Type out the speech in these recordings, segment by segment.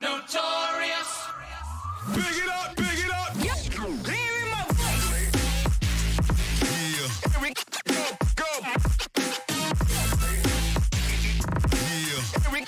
Notorious. Big it up, big it up. Yep. Hearing my voice. Yeah. Here we go. Yeah. Here we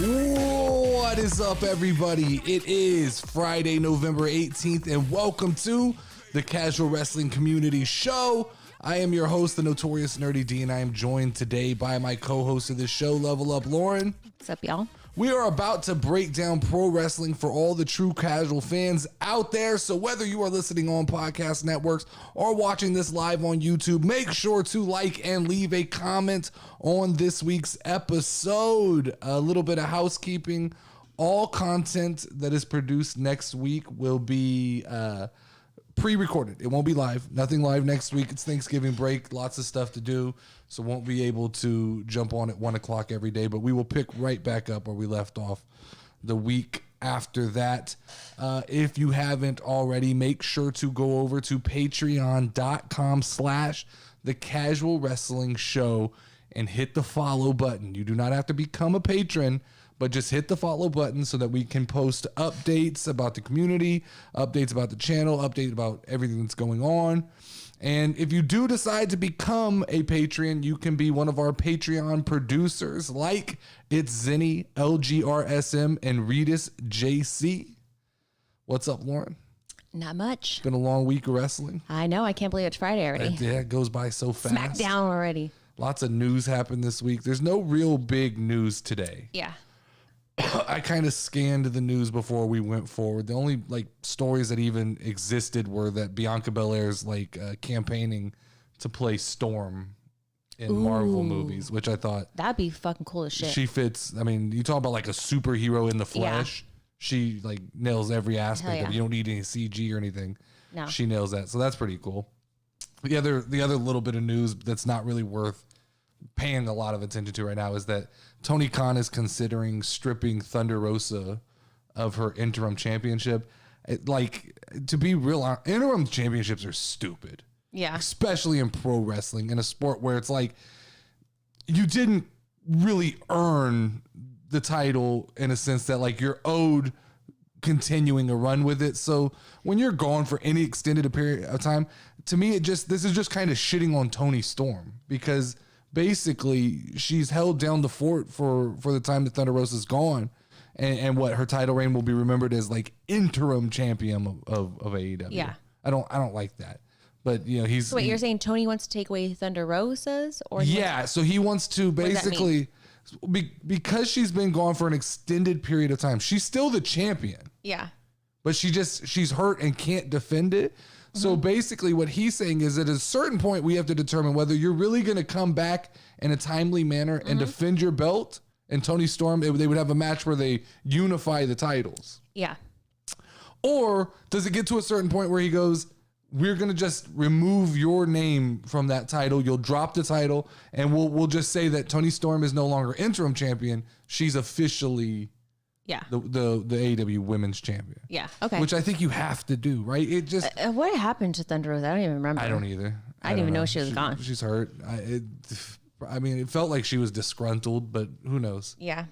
go. What is up, everybody? It is Friday, November 18th, and welcome to the Casual Wrestling Community Show. I am your host, the Notorious Nerdy D, and I am joined today by my co-host of the show, Level Up Lauren. What's up, y'all? We are about to break down pro wrestling for all the true casual fans out there. So whether you are listening on podcast networks or watching this live on YouTube, make sure to like and leave a comment on this week's episode. A little bit of housekeeping. All content that is produced next week will be pre-recorded. It won't be live. Nothing live next week. It's Thanksgiving break. Lots of stuff to do. So won't be able to jump on at 1 o'clock every day, but we will pick right back up where we left off the week after that. If you haven't already, make sure to go over to patreon.com/The Casual Wrestling Show and hit the follow button. You do not have to become a patron, but just hit the follow button so that we can post updates about the community, updates about the channel, update about everything that's going on. And if you do decide to become a Patreon, you can be one of our Patreon producers, like it's Zenny, LGRSM, and Redis JC. What's up, Lauren? Not much. Been a long week of wrestling. I know. I can't believe it's Friday already. Yeah, it goes by so fast. Smackdown already. Lots of news happened this week. There's no real big news today. Yeah. I kind of scanned the news before we went forward. The only stories that even existed were that Bianca Belair's campaigning to play Storm in Marvel movies, which I thought That'd be fucking cool as shit. she fits. I mean, you talk about a superhero in the flesh. Yeah. She nails every aspect of it. You don't need any CG or anything. No. She nails that. So that's pretty cool. The other little bit of news that's not really worth paying a lot of attention to right now is that Tony Khan is considering stripping Thunder Rosa of her interim championship. To be real, interim championships are stupid. Yeah. Especially in pro wrestling, in a sport where it's you didn't really earn the title in a sense that you're owed continuing a run with it. So when you're gone for any extended period of time, to me, this is just kind of shitting on Toni Storm, because basically she's held down the fort for the time that Thunder Rosa's gone, and what her title reign will be remembered as interim champion of AEW. Yeah. I don't like that. But he's So wait, you're saying Tony wants to take away Thunder Rosa's, or so he wants to basically, because she's been gone for an extended period of time, she's still the champion. Yeah. But she's hurt and can't defend it. So basically what he's saying is that at a certain point we have to determine whether you're really going to come back in a timely manner and defend your belt. And Toni Storm, they would have a match where they unify the titles. Yeah. Or does it get to a certain point where he goes, we're going to just remove your name from that title. You'll drop the title, and we'll just say that Toni Storm is no longer interim champion. She's officially the AEW Women's Champion. Yeah. Okay. Which I think you have to do, right? It just what happened to Thunder Rosa? I don't even remember. I don't either. I didn't even know she was gone. She's hurt. It felt like she was disgruntled, but who knows? Yeah.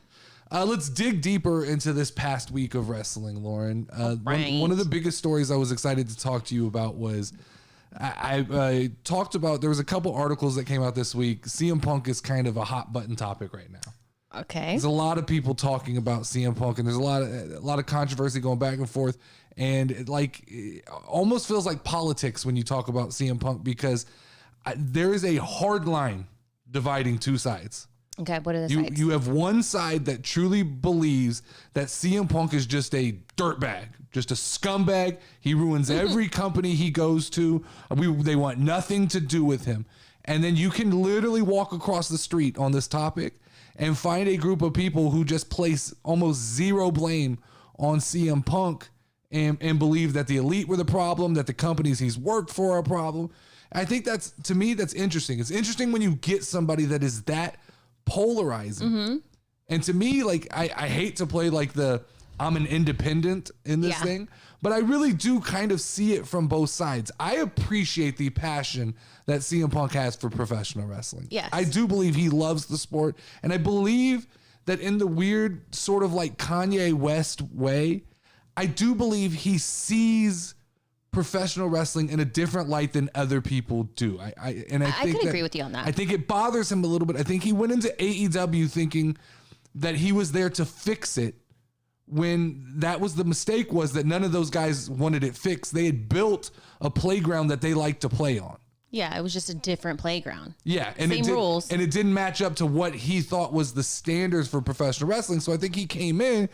Let's dig deeper into this past week of wrestling, Lauren. Right. One of the biggest stories I was excited to talk to you about was I talked about, there was a couple articles that came out this week. CM Punk is kind of a hot button topic right now. Okay. There's a lot of people talking about CM Punk, and there's a lot of controversy going back and forth, and it almost feels like politics when you talk about CM Punk, because there is a hard line dividing two sides. Okay, what are the sides? You have one side that truly believes that CM Punk is just a dirtbag, just a scumbag. He ruins every company he goes to. They want nothing to do with him. And then you can literally walk across the street on this topic and find a group of people who just place almost zero blame on CM Punk and believe that the elite were the problem, that the companies he's worked for are a problem. I think to me, that's interesting. It's interesting when you get somebody that is that polarizing. And to me, I hate to play I'm an independent in this thing, but I really do kind of see it from both sides. I appreciate the passion that CM Punk has for professional wrestling. Yes. I do believe he loves the sport, and I believe that in the weird sort of like Kanye West way, I do believe he sees professional wrestling in a different light than other people do. I think could agree with you on that. I think it bothers him a little bit. I think he went into AEW thinking that he was there to fix it, when that was the mistake, was that none of those guys wanted it fixed. They had built a playground that they liked to play on. Yeah, it was just a different playground. Yeah, and Same rules. And it didn't match up to what he thought was the standards for professional wrestling. So I think he came in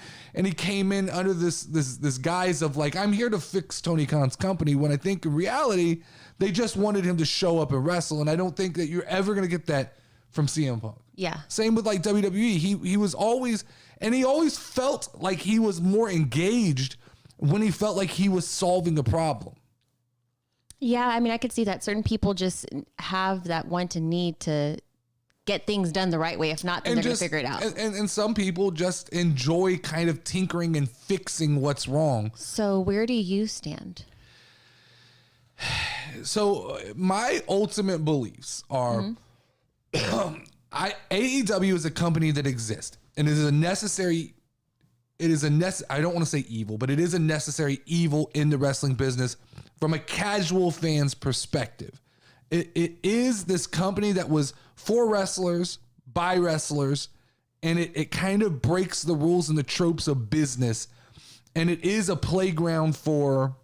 under this guise of like, I'm here to fix Tony Khan's company, when I think in reality, they just wanted him to show up and wrestle. And I don't think that you're ever going to get that from CM Punk. Yeah. Same with like WWE. He was always, and he always felt like he was more engaged when he felt like he was solving a problem. Yeah, I mean, I could see that certain people just have that want and need to get things done the right way. If not, then they're going to figure it out. And some people just enjoy kind of tinkering and fixing what's wrong. So where do you stand? So my ultimate beliefs are, AEW is a company that exists, and it is a necessary. I don't want to say evil, but it is a necessary evil in the wrestling business from a casual fan's perspective. It is this company that was for wrestlers, by wrestlers, and it kind of breaks the rules and the tropes of business. And it is a playground for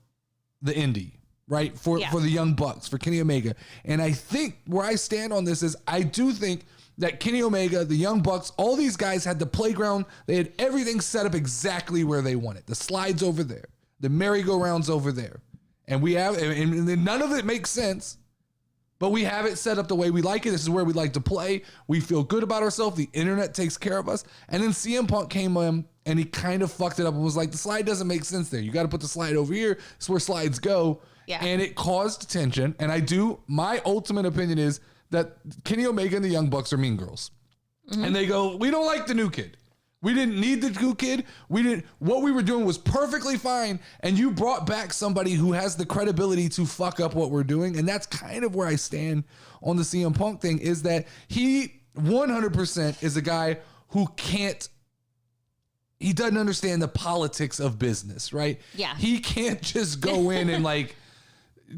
the indie, right? For the Young Bucks, for Kenny Omega. And I think where I stand on this is I do think that Kenny Omega, the Young Bucks, all these guys had the playground. They had everything set up exactly where they want it. The slides over there, the merry-go-rounds over there. And we have, and none of it makes sense, but we have it set up the way we like it. This is where we like to play. We feel good about ourselves. The internet takes care of us. And then CM Punk came in and he kind of fucked it up and was like, the slide doesn't make sense there. You got to put the slide over here. It's where slides go. Yeah. And it caused tension. And my ultimate opinion is that Kenny Omega and the Young Bucks are mean girls. Mm-hmm. And they go, we don't like the new kid. We didn't need the new kid. What we were doing was perfectly fine. And you brought back somebody who has the credibility to fuck up what we're doing. And that's kind of where I stand on the CM Punk thing, is that he 100% is a guy who he doesn't understand the politics of business, right? Yeah. He can't just go in and like,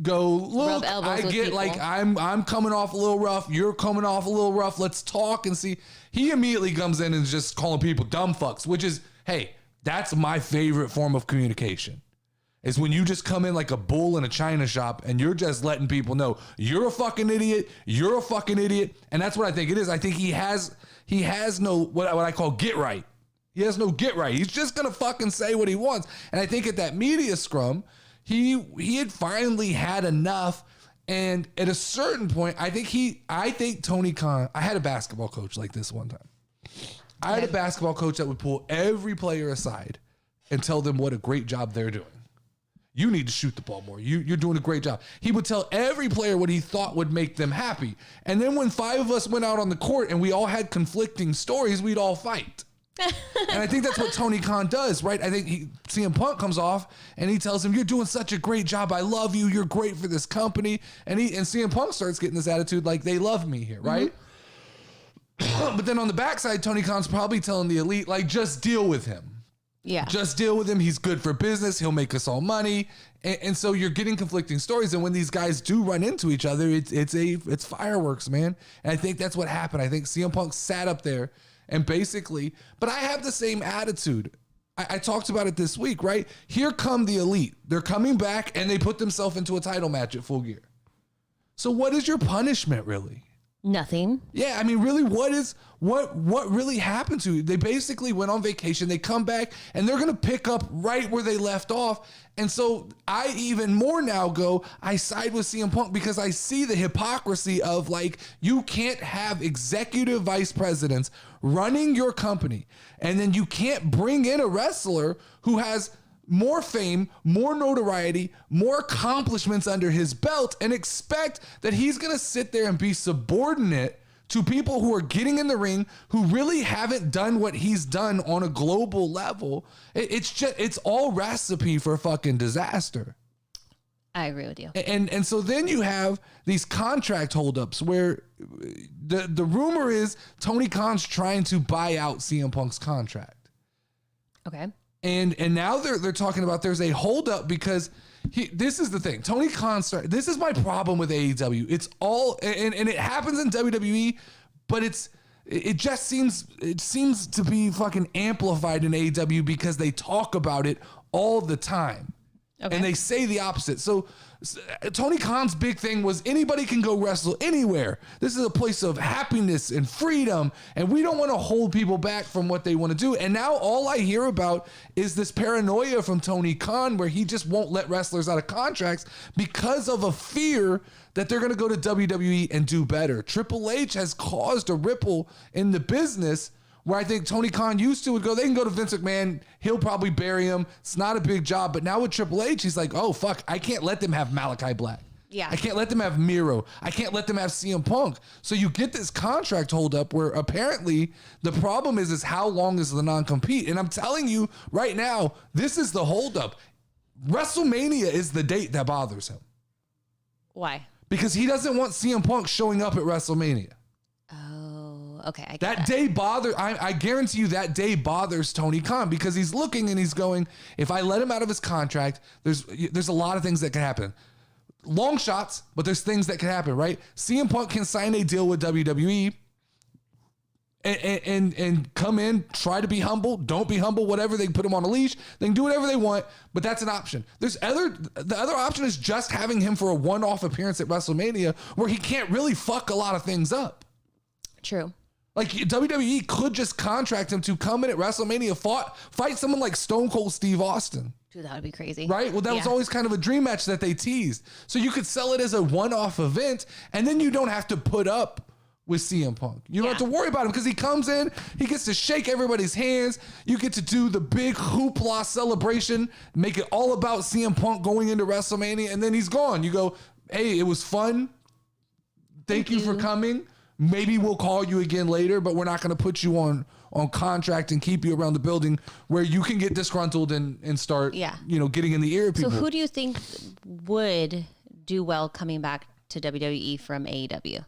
go, look, I get like, I'm coming off a little rough. You're coming off a little rough. Let's talk and see. He immediately comes in and is just calling people dumb fucks, which is, hey, that's my favorite form of communication, is when you just come in like a bull in a china shop and you're just letting people know you're a fucking idiot. You're a fucking idiot. And that's what I think it is. I think he has no, what I call get right. He has no get right. He's just going to fucking say what he wants. And I think at that media scrum, he had finally had enough. And at a certain point, I think Tony Khan, I had a basketball coach like this one time. I had a basketball coach that would pull every player aside and tell them what a great job they're doing. You need to shoot the ball more. You're doing a great job. He would tell every player what he thought would make them happy. And then when 5 of us went out on the court and we all had conflicting stories, we'd all fight. And I think that's what Tony Khan does, right? I think CM Punk comes off and he tells him, you're doing such a great job. I love you. You're great for this company. And CM Punk starts getting this attitude like, they love me here, right? Mm-hmm. But then on the backside, Tony Khan's probably telling the elite, like, just deal with him. Yeah. Just deal with him. He's good for business. He'll make us all money. And so you're getting conflicting stories. And when these guys do run into each other, it's fireworks, man. And I think that's what happened. I think CM Punk sat up there and basically, but I have the same attitude. I talked about it this week, right? Here come the elite. They're coming back and they put themselves into a title match at Full Gear. So what is your punishment, really? Nothing. Yeah, I mean, really, what really happened to you? They basically went on vacation. They come back and they're going to pick up right where they left off. And so I even more now I side with CM Punk because I see the hypocrisy of like, you can't have executive vice presidents running your company. And then you can't bring in a wrestler who has more fame, more notoriety, more accomplishments under his belt and expect that he's going to sit there and be subordinate to people who are getting in the ring who really haven't done what he's done on a global level. It's all recipe for fucking disaster. I agree with you. And so then you have these contract holdups where the rumor is Tony Khan's trying to buy out CM Punk's contract. Okay. And now they're talking about there's a holdup because this is the thing. Tony Khan this is my problem with AEW. It's all and it happens in WWE, but it just seems to be fucking amplified in AEW because they talk about it all the time. Okay. And they say the opposite. So Tony Khan's big thing was anybody can go wrestle anywhere. This is a place of happiness and freedom, and we don't want to hold people back from what they want to do. And now all I hear about is this paranoia from Tony Khan where he just won't let wrestlers out of contracts because of a fear that they're going to go to WWE and do better. Triple H has caused a ripple in the business where I think Tony Khan used to would go, they can go to Vince McMahon. He'll probably bury him. It's not a big job. But now with Triple H, he's like, oh, fuck, I can't let them have Malachi Black. Yeah. I can't let them have Miro. I can't let them have CM Punk. So you get this contract holdup where apparently the problem is how long is the non-compete? And I'm telling you right now, this is the holdup. WrestleMania is the date that bothers him. Why? Because he doesn't want CM Punk showing up at WrestleMania. Okay, I get that day bothers. I guarantee you that day bothers Tony Khan because he's looking and he's going, if I let him out of his contract, there's a lot of things that can happen. Long shots, but there's things that can happen, right? CM Punk can sign a deal with WWE and come in, try to be humble, don't be humble, whatever. They can put him on a leash. They can do whatever they want, but that's an option. The other option is just having him for a one-off appearance at WrestleMania where he can't really fuck a lot of things up. True. Like WWE could just contract him to come in at WrestleMania, fight someone like Stone Cold Steve Austin. Dude, that would be crazy. Right? Well, that was always kind of a dream match that they teased. So you could sell it as a one-off event, and then you don't have to put up with CM Punk. You don't have to worry about him because he comes in, he gets to shake everybody's hands. You get to do the big hoopla celebration, make it all about CM Punk going into WrestleMania, and then he's gone. You go, hey, it was fun. Thank you for coming. Maybe we'll call you again later, but we're not going to put you on contract and keep you around the building where you can get disgruntled and start, getting in the ear of people. So who do you think would do well coming back to WWE from AEW?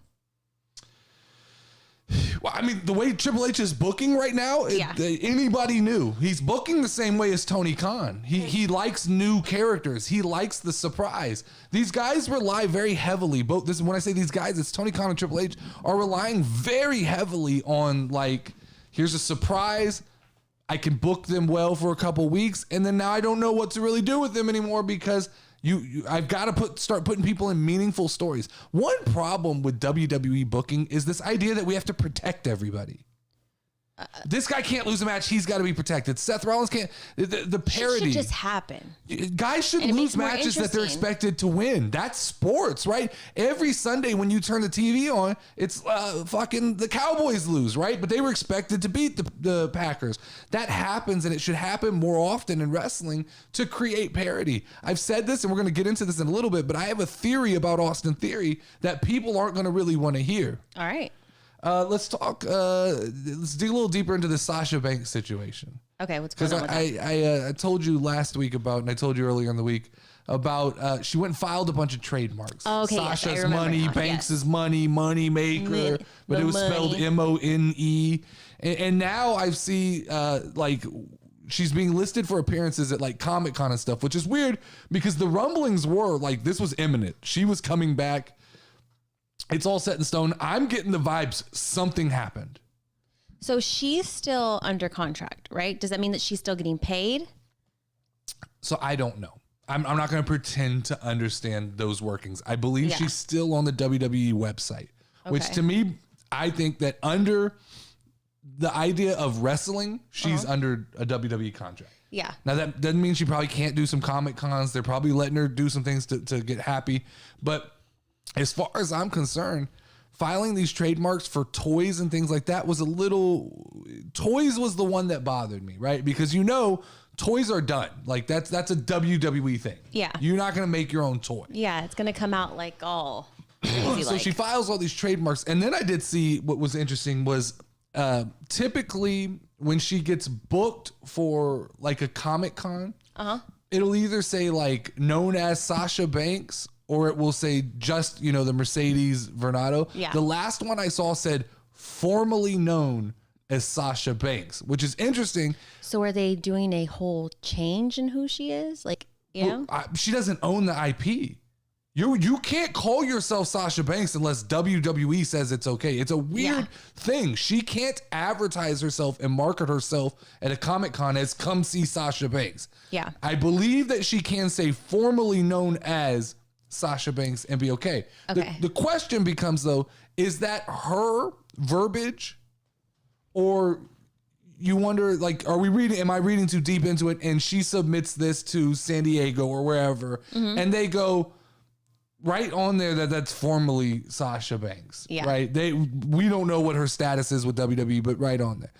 Well, I mean, the way Triple H is booking right now, anybody new. He's booking the same way as Tony Khan. He likes new characters. He likes the surprise. These guys rely very heavily. When I say these guys, it's Tony Khan and Triple H are relying very heavily on like, here's a surprise. I can book them well for a couple weeks, and then now I don't know what to really do with them anymore because I've got to start putting people in meaningful stories. One problem with WWE booking is this idea that we have to protect everybody. This guy can't lose a match. He's got to be protected. Seth Rollins can't. The parody should just happen. Guys should lose matches that they're expected to win. That's sports, right? Every Sunday when you turn the TV on, it's fucking the Cowboys lose, right? But they were expected to beat the Packers. That happens, and it should happen more often in wrestling to create parody. I've said this, and we're going to get into this in a little bit, but I have a theory about Austin Theory that people aren't going to really want to hear. All right. Let's talk. Let's dig a little deeper into the Sasha Banks situation. Okay, what's going on with that? I told you last week about, and I told you earlier in the week about. She went and filed a bunch of trademarks. Oh, okay, Sasha's money, Banks's money, money maker, but it was spelled MONE. And now I see like she's being listed for appearances at like Comic-Con and stuff, which is weird because the rumblings were like this was imminent. She was coming back. It's all set in stone. I'm getting the vibes something happened. So she's still under contract, right? Does that mean that she's still getting paid? So I don't know. I'm not going to pretend to understand those workings. I believe she's still on the WWE website, which to me, I think that under the idea of wrestling, she's under a WWE contract. Yeah. Now that doesn't mean she probably can't do some Comic Cons. They're probably letting her do some things to get happy. But as far as I'm concerned, filing these trademarks for toys and things like that was toys was the one that bothered me, right? Because toys are done. Like that's a WWE thing. Yeah. You're not going to make your own toy. Yeah. It's going to come out like all crazy. So she files all these trademarks. And then I did see what was interesting was typically when she gets booked for like a Comic-Con, it'll either say like known as Sasha Banks, or it will say just, you know, the Mercedes Vernado. Yeah. The last one I saw said formerly known as Sasha Banks, which is interesting. So are they doing a whole change in who she is? Like, you know? She doesn't own the IP. You can't call yourself Sasha Banks unless WWE says it's okay. It's a weird thing. She can't advertise herself and market herself at a Comic-Con as come see Sasha Banks. Yeah. I believe that she can say formerly known as Sasha Banks and be okay. Okay. The question becomes though, is that her verbiage, or you wonder, like, am I reading too deep into it? And she submits this to San Diego or wherever, and they go right on there that's formerly Sasha Banks. Yeah. Right. We don't know what her status is with WWE, but right on there.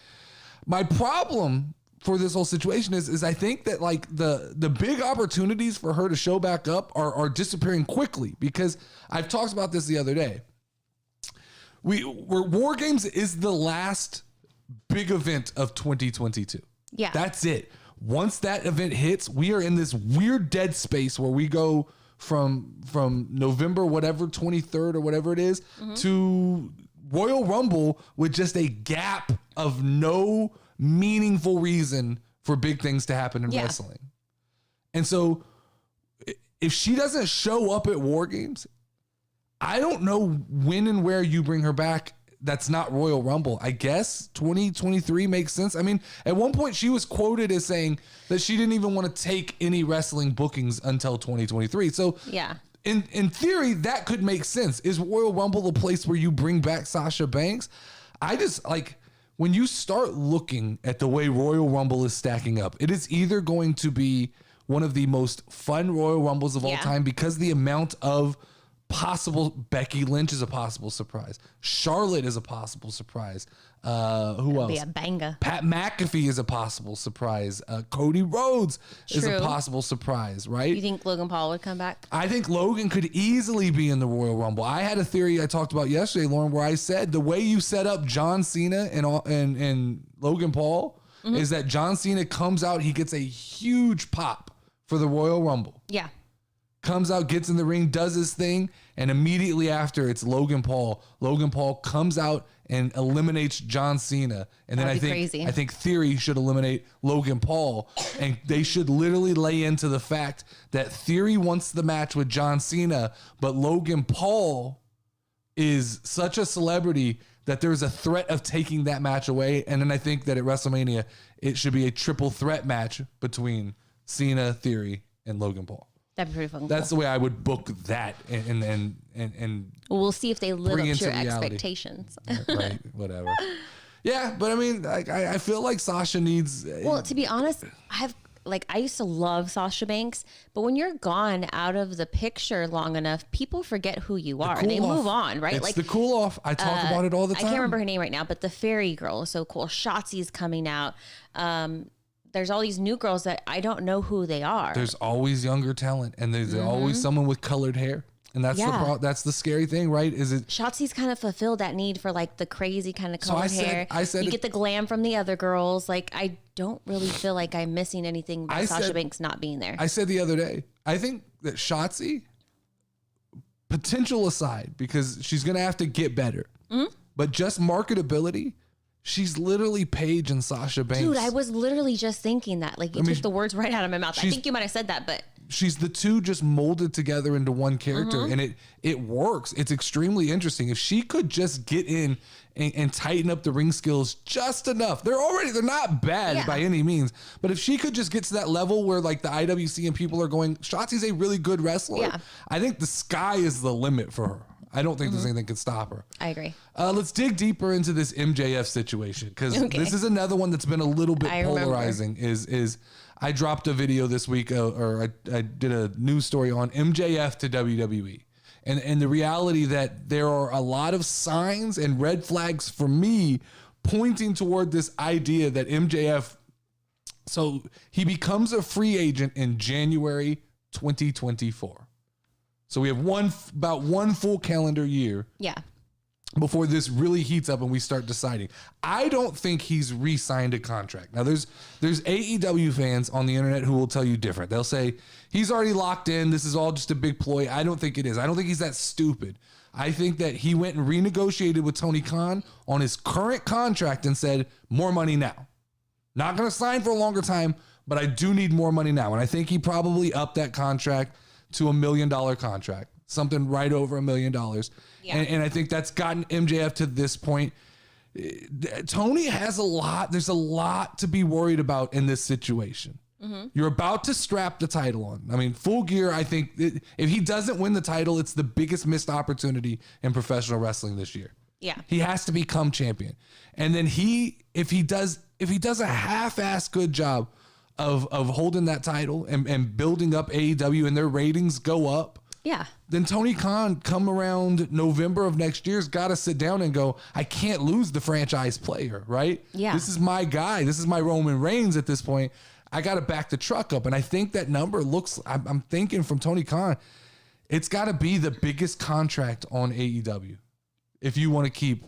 My problem for this whole situation is I think that like the big opportunities for her to show back up are disappearing quickly, because I've talked about this the other day. War Games is the last big event of 2022. Yeah. That's it. Once that event hits, we are in this weird dead space where we go from November, whatever, 23rd or whatever it is, to Royal Rumble with just a gap of no meaningful reason for big things to happen in wrestling. And so if she doesn't show up at War Games, I don't know when and where you bring her back. That's not Royal Rumble. I guess 2023 makes sense. I mean, at one point she was quoted as saying that she didn't even want to take any wrestling bookings until 2023. So Yeah. in theory, that could make sense. Is Royal Rumble a place where you bring back Sasha Banks? I just like, when you start looking at the way Royal Rumble is stacking up, it is either going to be one of the most fun Royal Rumbles of all time, because the amount of possible, Becky Lynch is a possible surprise. Charlotte is a possible surprise. Who else? Be a banger. Pat McAfee is a possible surprise. Cody Rhodes is a True. possible surprise, right? You think Logan Paul would come back? I think Logan could easily be in the Royal Rumble. I had a theory I talked about yesterday, Lauren, where I said the way you set up John Cena and Logan Paul is that John Cena comes out, he gets a huge pop for the Royal Rumble. Yeah. Comes out, gets in the ring, does his thing, and immediately after it's Logan Paul. Logan Paul comes out and eliminates John Cena, and then I think Theory should eliminate Logan Paul, and they should literally lay into the fact that Theory wants the match with John Cena, but Logan Paul is such a celebrity that there's a threat of taking that match away, and then I think that at WrestleMania it should be a triple threat match between Cena, Theory, and Logan Paul. That'd be pretty fun. That's the way I would book that, and Well, we'll see if they live up bring to your into reality. expectations. right, whatever. Yeah, but I mean, I feel like Sasha needs. Well, to be honest, I used to love Sasha Banks, but when you're gone out of the picture long enough, people forget who you are. They move on, right? It's like the cool off. I talk about it all the time. I can't remember her name right now, but the fairy girl is so cool. Shotzi's coming out. There's all these new girls that I don't know who they are. There's always younger talent, and there's always someone with colored hair, and that's that's the scary thing, right? Is it Shotzi's kind of fulfilled that need for like the crazy kind of colored hair. I said you get the glam from the other girls. Like, I don't really feel like I'm missing anything by Sasha Banks not being there. I said the other day, I think that Shotzi, potential aside, because she's gonna have to get better, but just marketability. She's literally Paige and Sasha Banks. Dude, I was literally just thinking that. Like, you took the words right out of my mouth. I think you might have said that, but she's the two just molded together into one character, and it works. It's extremely interesting. If she could just get in and tighten up the ring skills just enough, they're not bad by any means, but if she could just get to that level where like the IWC and people are going, Shotzi's a really good wrestler. I think the sky is the limit for her. I don't think there's anything that can stop her. I agree. Let's dig deeper into this MJF situation, because this is another one that's been a little bit polarizing. Is I dropped a video this week, or I did a news story on MJF to WWE, and the reality that there are a lot of signs and red flags for me pointing toward this idea that MJF, so he becomes a free agent in January 2024. So we have about one full calendar year before this really heats up and we start deciding. I don't think he's re-signed a contract. Now there's AEW fans on the internet who will tell you different. They'll say he's already locked in. This is all just a big ploy. I don't think it is. I don't think he's that stupid. I think that he went and renegotiated with Tony Khan on his current contract and said, more money now. Not going to sign for a longer time, but I do need more money now. And I think he probably upped that contract to $1 million contract, something right over $1 million. Yeah. And I think that's gotten MJF to this point. Tony has a lot. There's a lot to be worried about in this situation. Mm-hmm. You're about to strap the title on. I mean, Full Gear, I think if he doesn't win the title, it's the biggest missed opportunity in professional wrestling this year. Yeah. He has to become champion. And then if he does a half-ass good job of holding that title and building up AEW and their ratings go up, yeah, then Tony Khan come around November of next year's got to sit down and go, I can't lose the franchise player, right? Yeah. This is my guy. This is my Roman Reigns at this point. I got to back the truck up. And I think that number I'm thinking from Tony Khan, it's got to be the biggest contract on AEW if you want to keep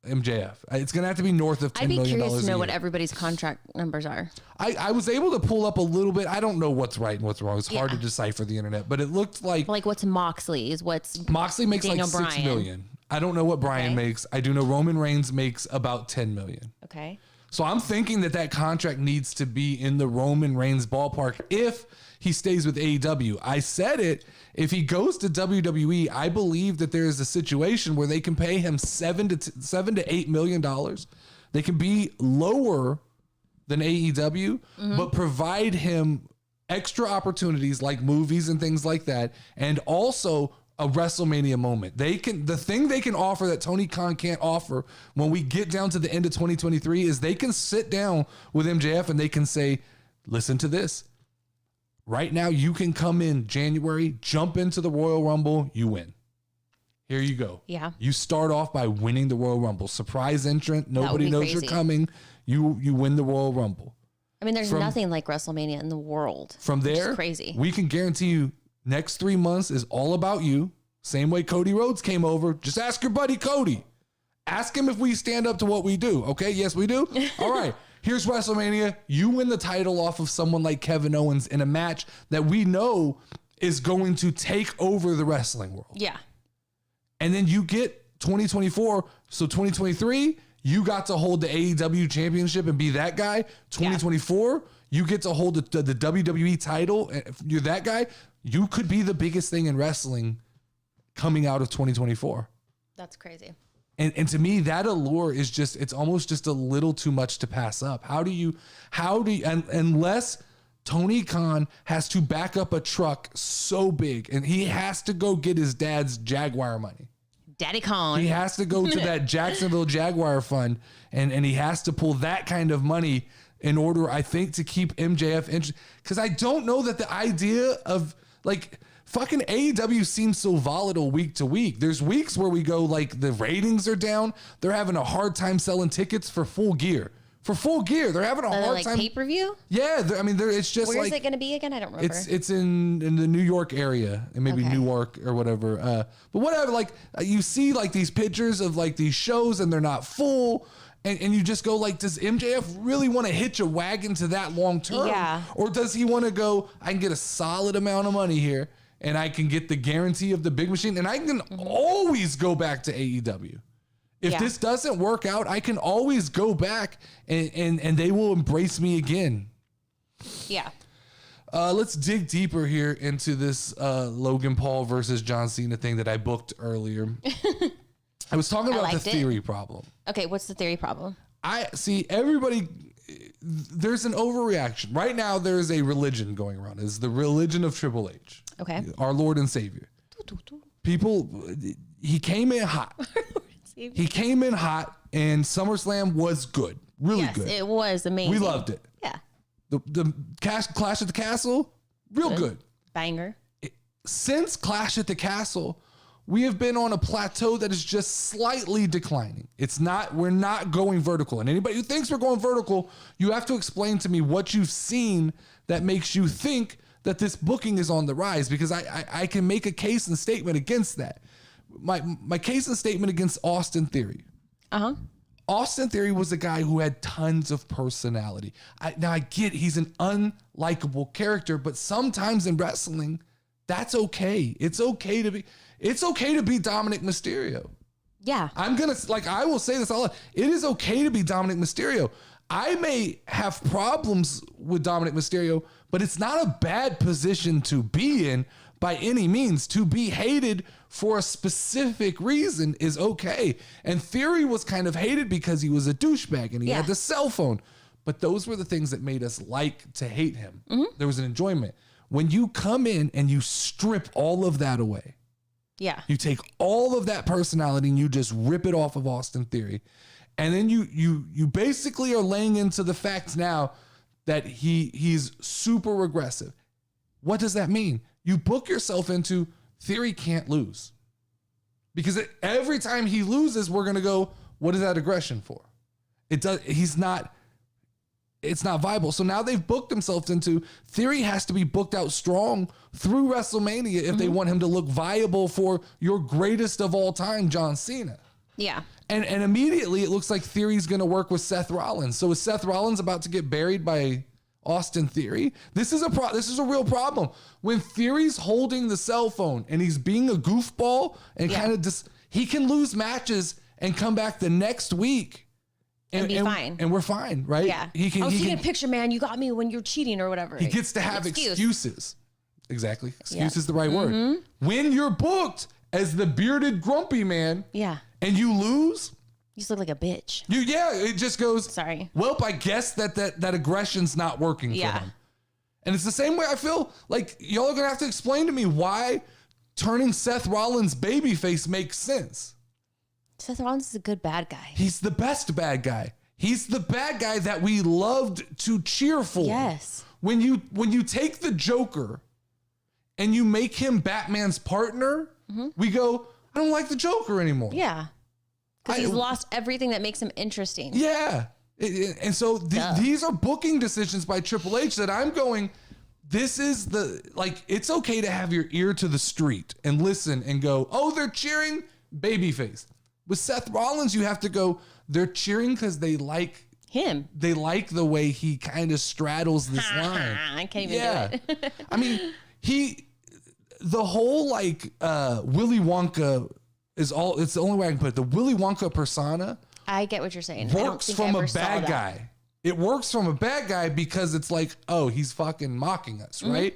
MJF. It's going to have to be north of $10 million. I'd be curious to know what everybody's contract numbers are. I was able to pull up a little bit. I don't know what's right and what's wrong. It's hard to decipher the internet, but it looked like what's Moxley's? Moxley makes Daniel like $6 Bryan. million. I don't know what Bryan makes. I do know Roman Reigns makes about $10 million. Okay. So I'm thinking that contract needs to be in the Roman Reigns ballpark if he stays with AEW. I said it. If he goes to WWE, I believe that there is a situation where they can pay him $7 to $8 million. They can be lower than AEW, but provide him extra opportunities like movies and things like that, and also a WrestleMania moment. The thing they can offer that Tony Khan can't offer when we get down to the end of 2023 is they can sit down with MJF and they can say, listen to this. Right now, you can come in January, jump into the Royal Rumble, you win. Here you go. Yeah. You start off by winning the Royal Rumble. Surprise entrant. Nobody knows crazy. you're coming. You win the Royal Rumble. I mean, there's nothing like WrestleMania in the world. From there, crazy. We can guarantee you next 3 months is all about you. Same way Cody Rhodes came over. Just ask your buddy Cody. Ask him if we stand up to what we do. Okay, yes, we do. All right. Here's WrestleMania. You win the title off of someone like Kevin Owens in a match that we know is going to take over the wrestling world. Yeah. And then you get 2024. So 2023, you got to hold the AEW championship and be that guy. 2024, you get to hold the WWE title. If you're that guy, you could be the biggest thing in wrestling coming out of 2024. That's crazy. And to me, that allure is just, it's almost just a little too much to pass up. How do you, unless Tony Khan has to back up a truck so big and he has to go get his dad's Jaguar money. Daddy Khan. He has to go to that Jacksonville Jaguar fund and he has to pull that kind of money in order, I think, to keep MJF interested. Because I don't know that the idea of like, fucking AEW seems so volatile week to week. There's weeks where we go like the ratings are down. They're having a hard time selling tickets for Full Gear. For Full Gear, they're having a hard time. Pay-per-view? Yeah, it's just Where like. is it going to be again? I don't remember. It's in the New York area and maybe Newark or whatever. But whatever, like you see like these pictures of like these shows and they're not full. And you just go like, does MJF really want to hitch a wagon to that long term? Yeah. Or does he want to go, I can get a solid amount of money here and I can get the guarantee of the big machine and I can always go back to AEW. If this doesn't work out, I can always go back and they will embrace me again. Yeah. Let's dig deeper here into this Logan Paul versus John Cena thing that I booked earlier. I was talking about the theory problem. Okay, what's the theory problem? I see everybody. There's an overreaction right now. There is a religion going around. It's the religion of Triple H. Okay, our Lord and Savior. People, he came in hot. He came in hot, and SummerSlam was good, really good. It was amazing. We loved it. Yeah, the Clash at the Castle, real good. Banger. Since Clash at the Castle, we have been on a plateau that is just slightly declining. We're not going vertical. And anybody who thinks we're going vertical, you have to explain to me what you've seen that makes you think that this booking is on the rise, because I can make a case and statement against that. my case and statement against Austin Theory. Austin Theory was a guy who had tons of personality. I get he's an unlikable character, but sometimes in wrestling, that's okay. It's okay to be Dominic Mysterio. Yeah. I will say this all. It is okay to be Dominic Mysterio. I may have problems with Dominic Mysterio, but it's not a bad position to be in by any means. To be hated for a specific reason is okay. And Theory was kind of hated because he was a douchebag and he had the cell phone. But those were the things that made us like to hate him. There was an enjoyment. When you come in and you strip all of that away, you take all of that personality and you just rip it off of Austin Theory. And then you basically are laying into the fact now that he's super regressive. What does that mean? You book yourself into Theory can't lose. Because every time he loses, we're going to go, what is that aggression for? It's not viable. So now they've booked themselves into Theory has to be booked out strong through WrestleMania if they want him to look viable for your greatest of all time, John Cena. Yeah. And immediately it looks like Theory's going to work with Seth Rollins. So is Seth Rollins about to get buried by Austin Theory? This is a real problem. When Theory's holding the cell phone and he's being a goofball and kind of he can lose matches and come back the next week and be fine. And we're fine, right? Yeah. He can picture, man, you got me when you're cheating or whatever. He gets to have excuses. Exactly. Excuse is the right word. When you're booked as the bearded grumpy man and you lose, you just look like a bitch. It just goes, sorry. Well, I guess that aggression's not working for him. And it's the same way I feel like y'all are going to have to explain to me why turning Seth Rollins babyface makes sense. Seth Rollins is a good bad guy. He's the best bad guy. He's the bad guy that we loved to cheer for. Yes. When you take the Joker and you make him Batman's partner, we go, I don't like the Joker anymore. Yeah. Because he's lost everything that makes him interesting. Yeah. And so these are booking decisions by Triple H that I'm going, this is it's okay to have your ear to the street and listen and go, oh, they're cheering babyface. With Seth Rollins, you have to go, they're cheering because they like him. They like the way he kind of straddles this line. I can't even do it. I mean, the whole Willy Wonka it's the only way I can put it. The Willy Wonka persona I get what you're saying. Works from a bad guy. It works from a bad guy because it's like, oh, he's fucking mocking us, right?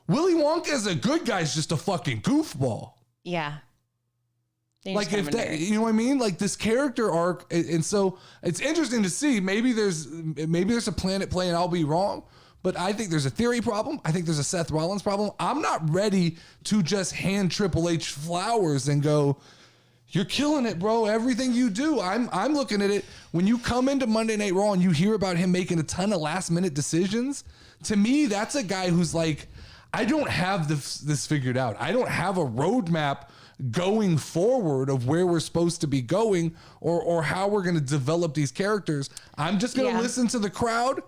Willy Wonka as a good guy is just a fucking goofball. Yeah. Like if that, you know what I mean? Like this character arc, and so it's interesting to see. Maybe there's a Planet play, and I'll be wrong. But I think there's a Theory problem. I think there's a Seth Rollins problem. I'm not ready to just hand Triple H flowers and go, you're killing it, bro. Everything you do. I'm looking at it. When you come into Monday Night Raw and you hear about him making a ton of last minute decisions, to me, that's a guy who's like, I don't have this figured out. I don't have a roadmap going forward of where we're supposed to be going or how we're going to develop these characters. I'm just going to listen to the crowd.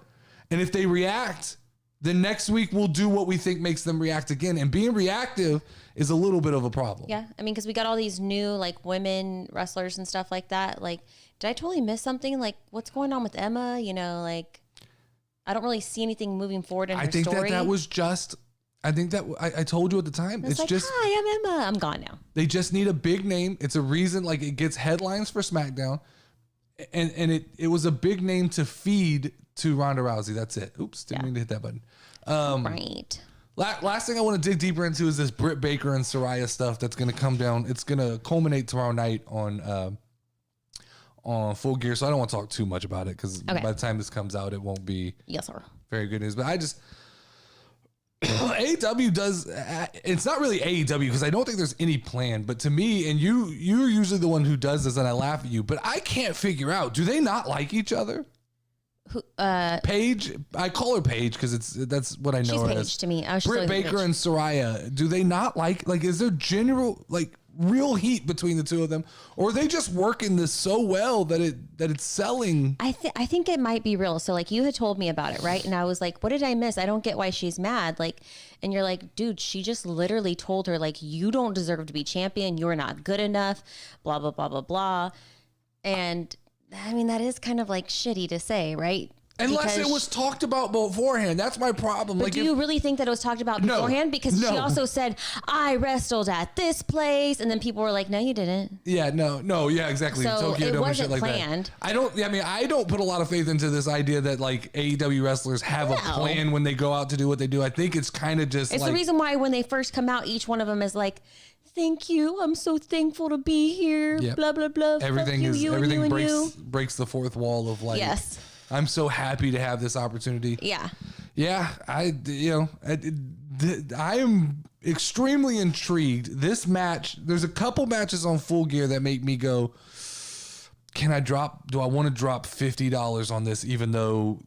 And if they react, then next week we'll do what we think makes them react again. And being reactive is a little bit of a problem. Yeah. I mean, because we got all these new women wrestlers and stuff like that. Like, did I totally miss something? Like, what's going on with Emma? You know, I don't really see anything moving forward in her story. I think that was just... I think that I told you at the time. It's just, hi, I'm Emma. I'm gone now. They just need a big name. It's a reason, it gets headlines for SmackDown, and it was a big name to feed to Ronda Rousey. That's it. Oops, didn't mean to hit that button. Right. Last thing I want to dig deeper into is this Brit Baker and Saraya stuff that's going to come down. It's going to culminate tomorrow night on Full Gear. So I don't want to talk too much about it because by the time this comes out, it won't be very good news. But I just. AEW does, it's not really AEW because I don't think there's any plan, but to me, and you're usually the one who does this and I laugh at you, but I can't figure out, do they not like each other? Paige, I call her Paige because that's what I know she's her Paige as. to me. Britt Baker and Saraya, do they not like is there general, real heat between the two of them, or are they just working this so well that it's selling? I think it might be real. So like you had told me about it, right? And I was like, what did I miss? I don't get why she's mad. Like, and you're like, dude, she just literally told her like, you don't deserve to be champion. You're not good enough, blah, blah, blah, blah, blah. And I mean, that is kind of like shitty to say, right? Unless it was talked about beforehand. That's my problem. But like, do you really think that it was talked about beforehand? Because she also said, I wrestled at this place. And then people were like, no, you didn't. Yeah, no. Yeah, exactly. So Tokyo it Dome and wasn't shit like planned. that. I don't put a lot of faith into this idea that like AEW wrestlers have a plan when they go out to do what they do. I think it's kind of just It's the reason why when they first come out, each one of them is like, thank you. I'm so thankful to be here. Yep. Blah, blah, blah. everything Fuck you, everything and you. breaks the fourth wall of like, Yes. I'm so happy to have this opportunity. Yeah. Yeah, I am extremely intrigued. This match, there's a couple matches on Full Gear that make me go, do I want to drop $50 on this, even though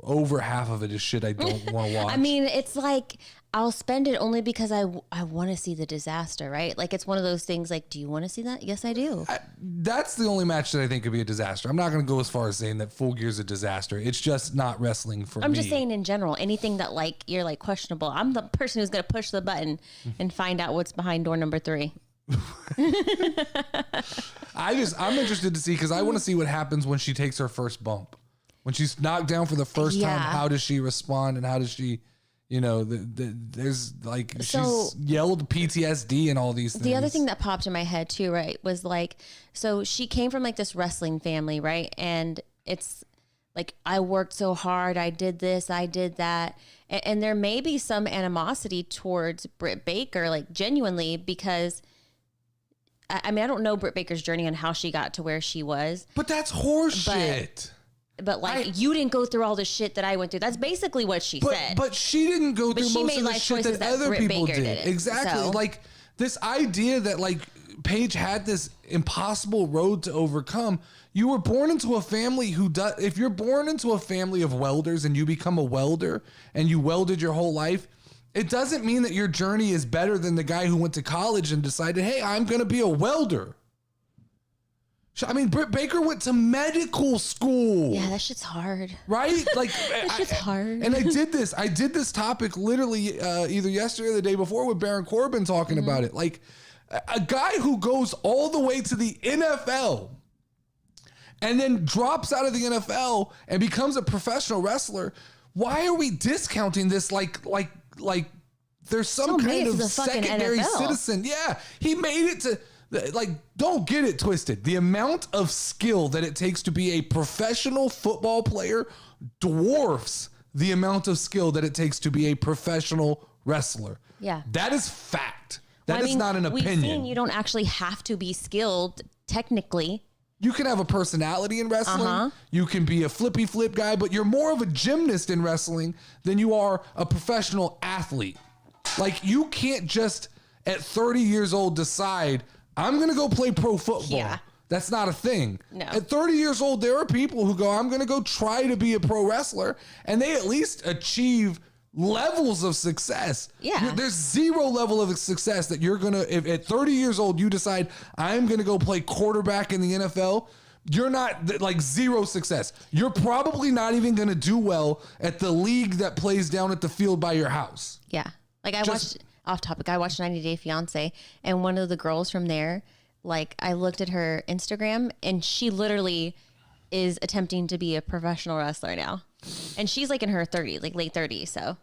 over half of it is shit I don't want to watch? I mean, it's like, I'll spend it only because I want to see the disaster, right? Like, it's one of those things like, do you want to see that? Yes, I do. That's the only match that I think could be a disaster. I'm not going to go as far as saying that Full Gear is a disaster. It's just not wrestling for me. I'm just saying in general, anything that like, you're like questionable. I'm the person who's going to push the button and find out what's behind door number 3. I'm interested to see, because I want to see what happens when she takes her first bump. When she's knocked down for the first time, how does she respond, and how does she, there's like, she's yelled PTSD and all these things. The other thing that popped in my head too, right, was like, so she came from like this wrestling family, right? And it's like, I worked so hard, I did this, I did that. And there may be some animosity towards Britt Baker, like genuinely, because I mean, I don't know Britt Baker's journey on how she got to where she was. But that's horseshit. But like, you didn't go through all the shit that I went through. That's basically what she said. But she didn't go through she most made of the life shit choices that that other Britt people Baker did. didn't. Exactly. So- Like this idea that like Paige had this impossible road to overcome. You were born into a family who does. If you're born into a family of welders and you become a welder and you welded your whole life, it doesn't mean that your journey is better than the guy who went to college and decided, hey, I'm going to be a welder. I mean, Britt Baker went to medical school. Yeah, that shit's hard. Right? Like, That shit's hard. And I did this topic literally either yesterday or the day before with Baron Corbin talking about it. Like, a guy who goes all the way to the NFL and then drops out of the NFL and becomes a professional wrestler. Why are we discounting this like there's some kind of secondary citizen? Yeah, he made it to. Like, don't get it twisted. The amount of skill that it takes to be a professional football player dwarfs the amount of skill that it takes to be a professional wrestler. Yeah. That is fact. That is not an opinion. We've seen you don't actually have to be skilled technically. You can have a personality in wrestling. You can be a flippy flip guy, but you're more of a gymnast in wrestling than you are a professional athlete. Like, you can't just at 30 years old decide, I'm going to go play pro football. Yeah. That's not a thing. No. At 30 years old, there are people who go, I'm going to go try to be a pro wrestler, and they at least achieve levels of success. Yeah. There's zero level of success that you're going to, if at 30 years old, you decide, I'm going to go play quarterback in the NFL, you're not, like, zero success. You're probably not even going to do well at the league that plays down at the field by your house. Yeah. Like, off topic, I watched 90 Day Fiance, and one of the girls from there, like, I looked at her Instagram, and she literally is attempting to be a professional wrestler now. And she's like in her 30s, like late 30s. So,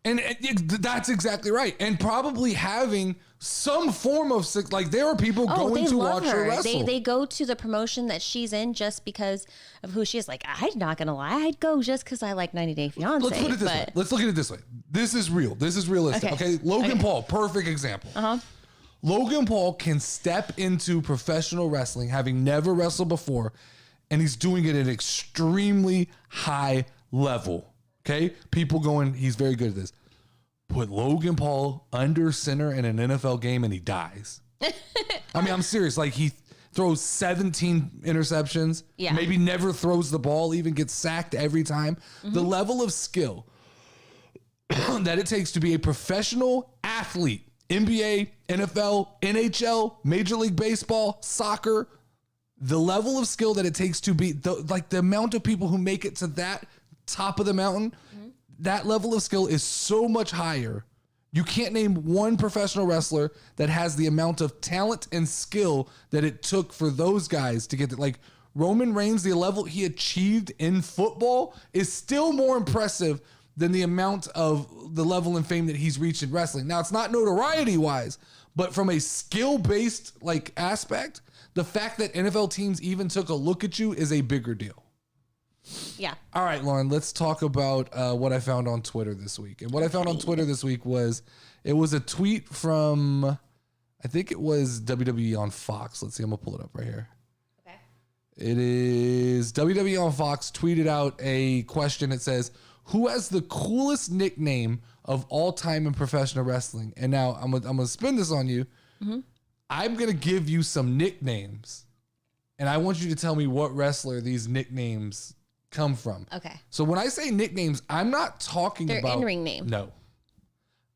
and that's exactly right. And probably having some form of, like, there are people going to watch her wrestle. They go to the promotion that she's in just because of who she is. Like, I'm not going to lie. I'd go just because I like 90 Day Fiance. Let's put it this way. Let's look at it this way. This is real. This is realistic. Okay. Logan Paul, perfect example. Logan Paul can step into professional wrestling, having never wrestled before, and he's doing it at an extremely high level. Okay. People going, he's very good at this. Put Logan Paul under center in an NFL game and he dies. I mean, I'm serious. Like, he throws 17 interceptions. Yeah. Maybe never throws the ball, even gets sacked every time. The level of skill that it takes to be a professional athlete NBA, NFL, NHL, Major League Baseball, soccer, the level of skill that it takes to be the amount of people who make it to that top of the mountain, that level of skill is so much higher. You can't name one professional wrestler that has the amount of talent and skill that it took for those guys to get there. Like Roman Reigns, the level he achieved in football is still more impressive than the amount of the level and fame that he's reached in wrestling. Now, it's not notoriety wise, but from a skill based like aspect, the fact that NFL teams even took a look at you is a bigger deal. Yeah. All right, Lauren, let's talk about what I found on Twitter this week. And what I found on Twitter this week was a tweet from, I think it was WWE on Fox. Let's see, I'm going to pull it up right here. Okay. It is WWE on Fox tweeted out a question. It says, who has the coolest nickname of all time in professional wrestling? And now I'm gonna spin this on you. Mm-hmm. I'm going to give you some nicknames. And I want you to tell me what wrestler these nicknames come from. Okay. So when I say nicknames, I'm not talking about... Their in-ring name. No.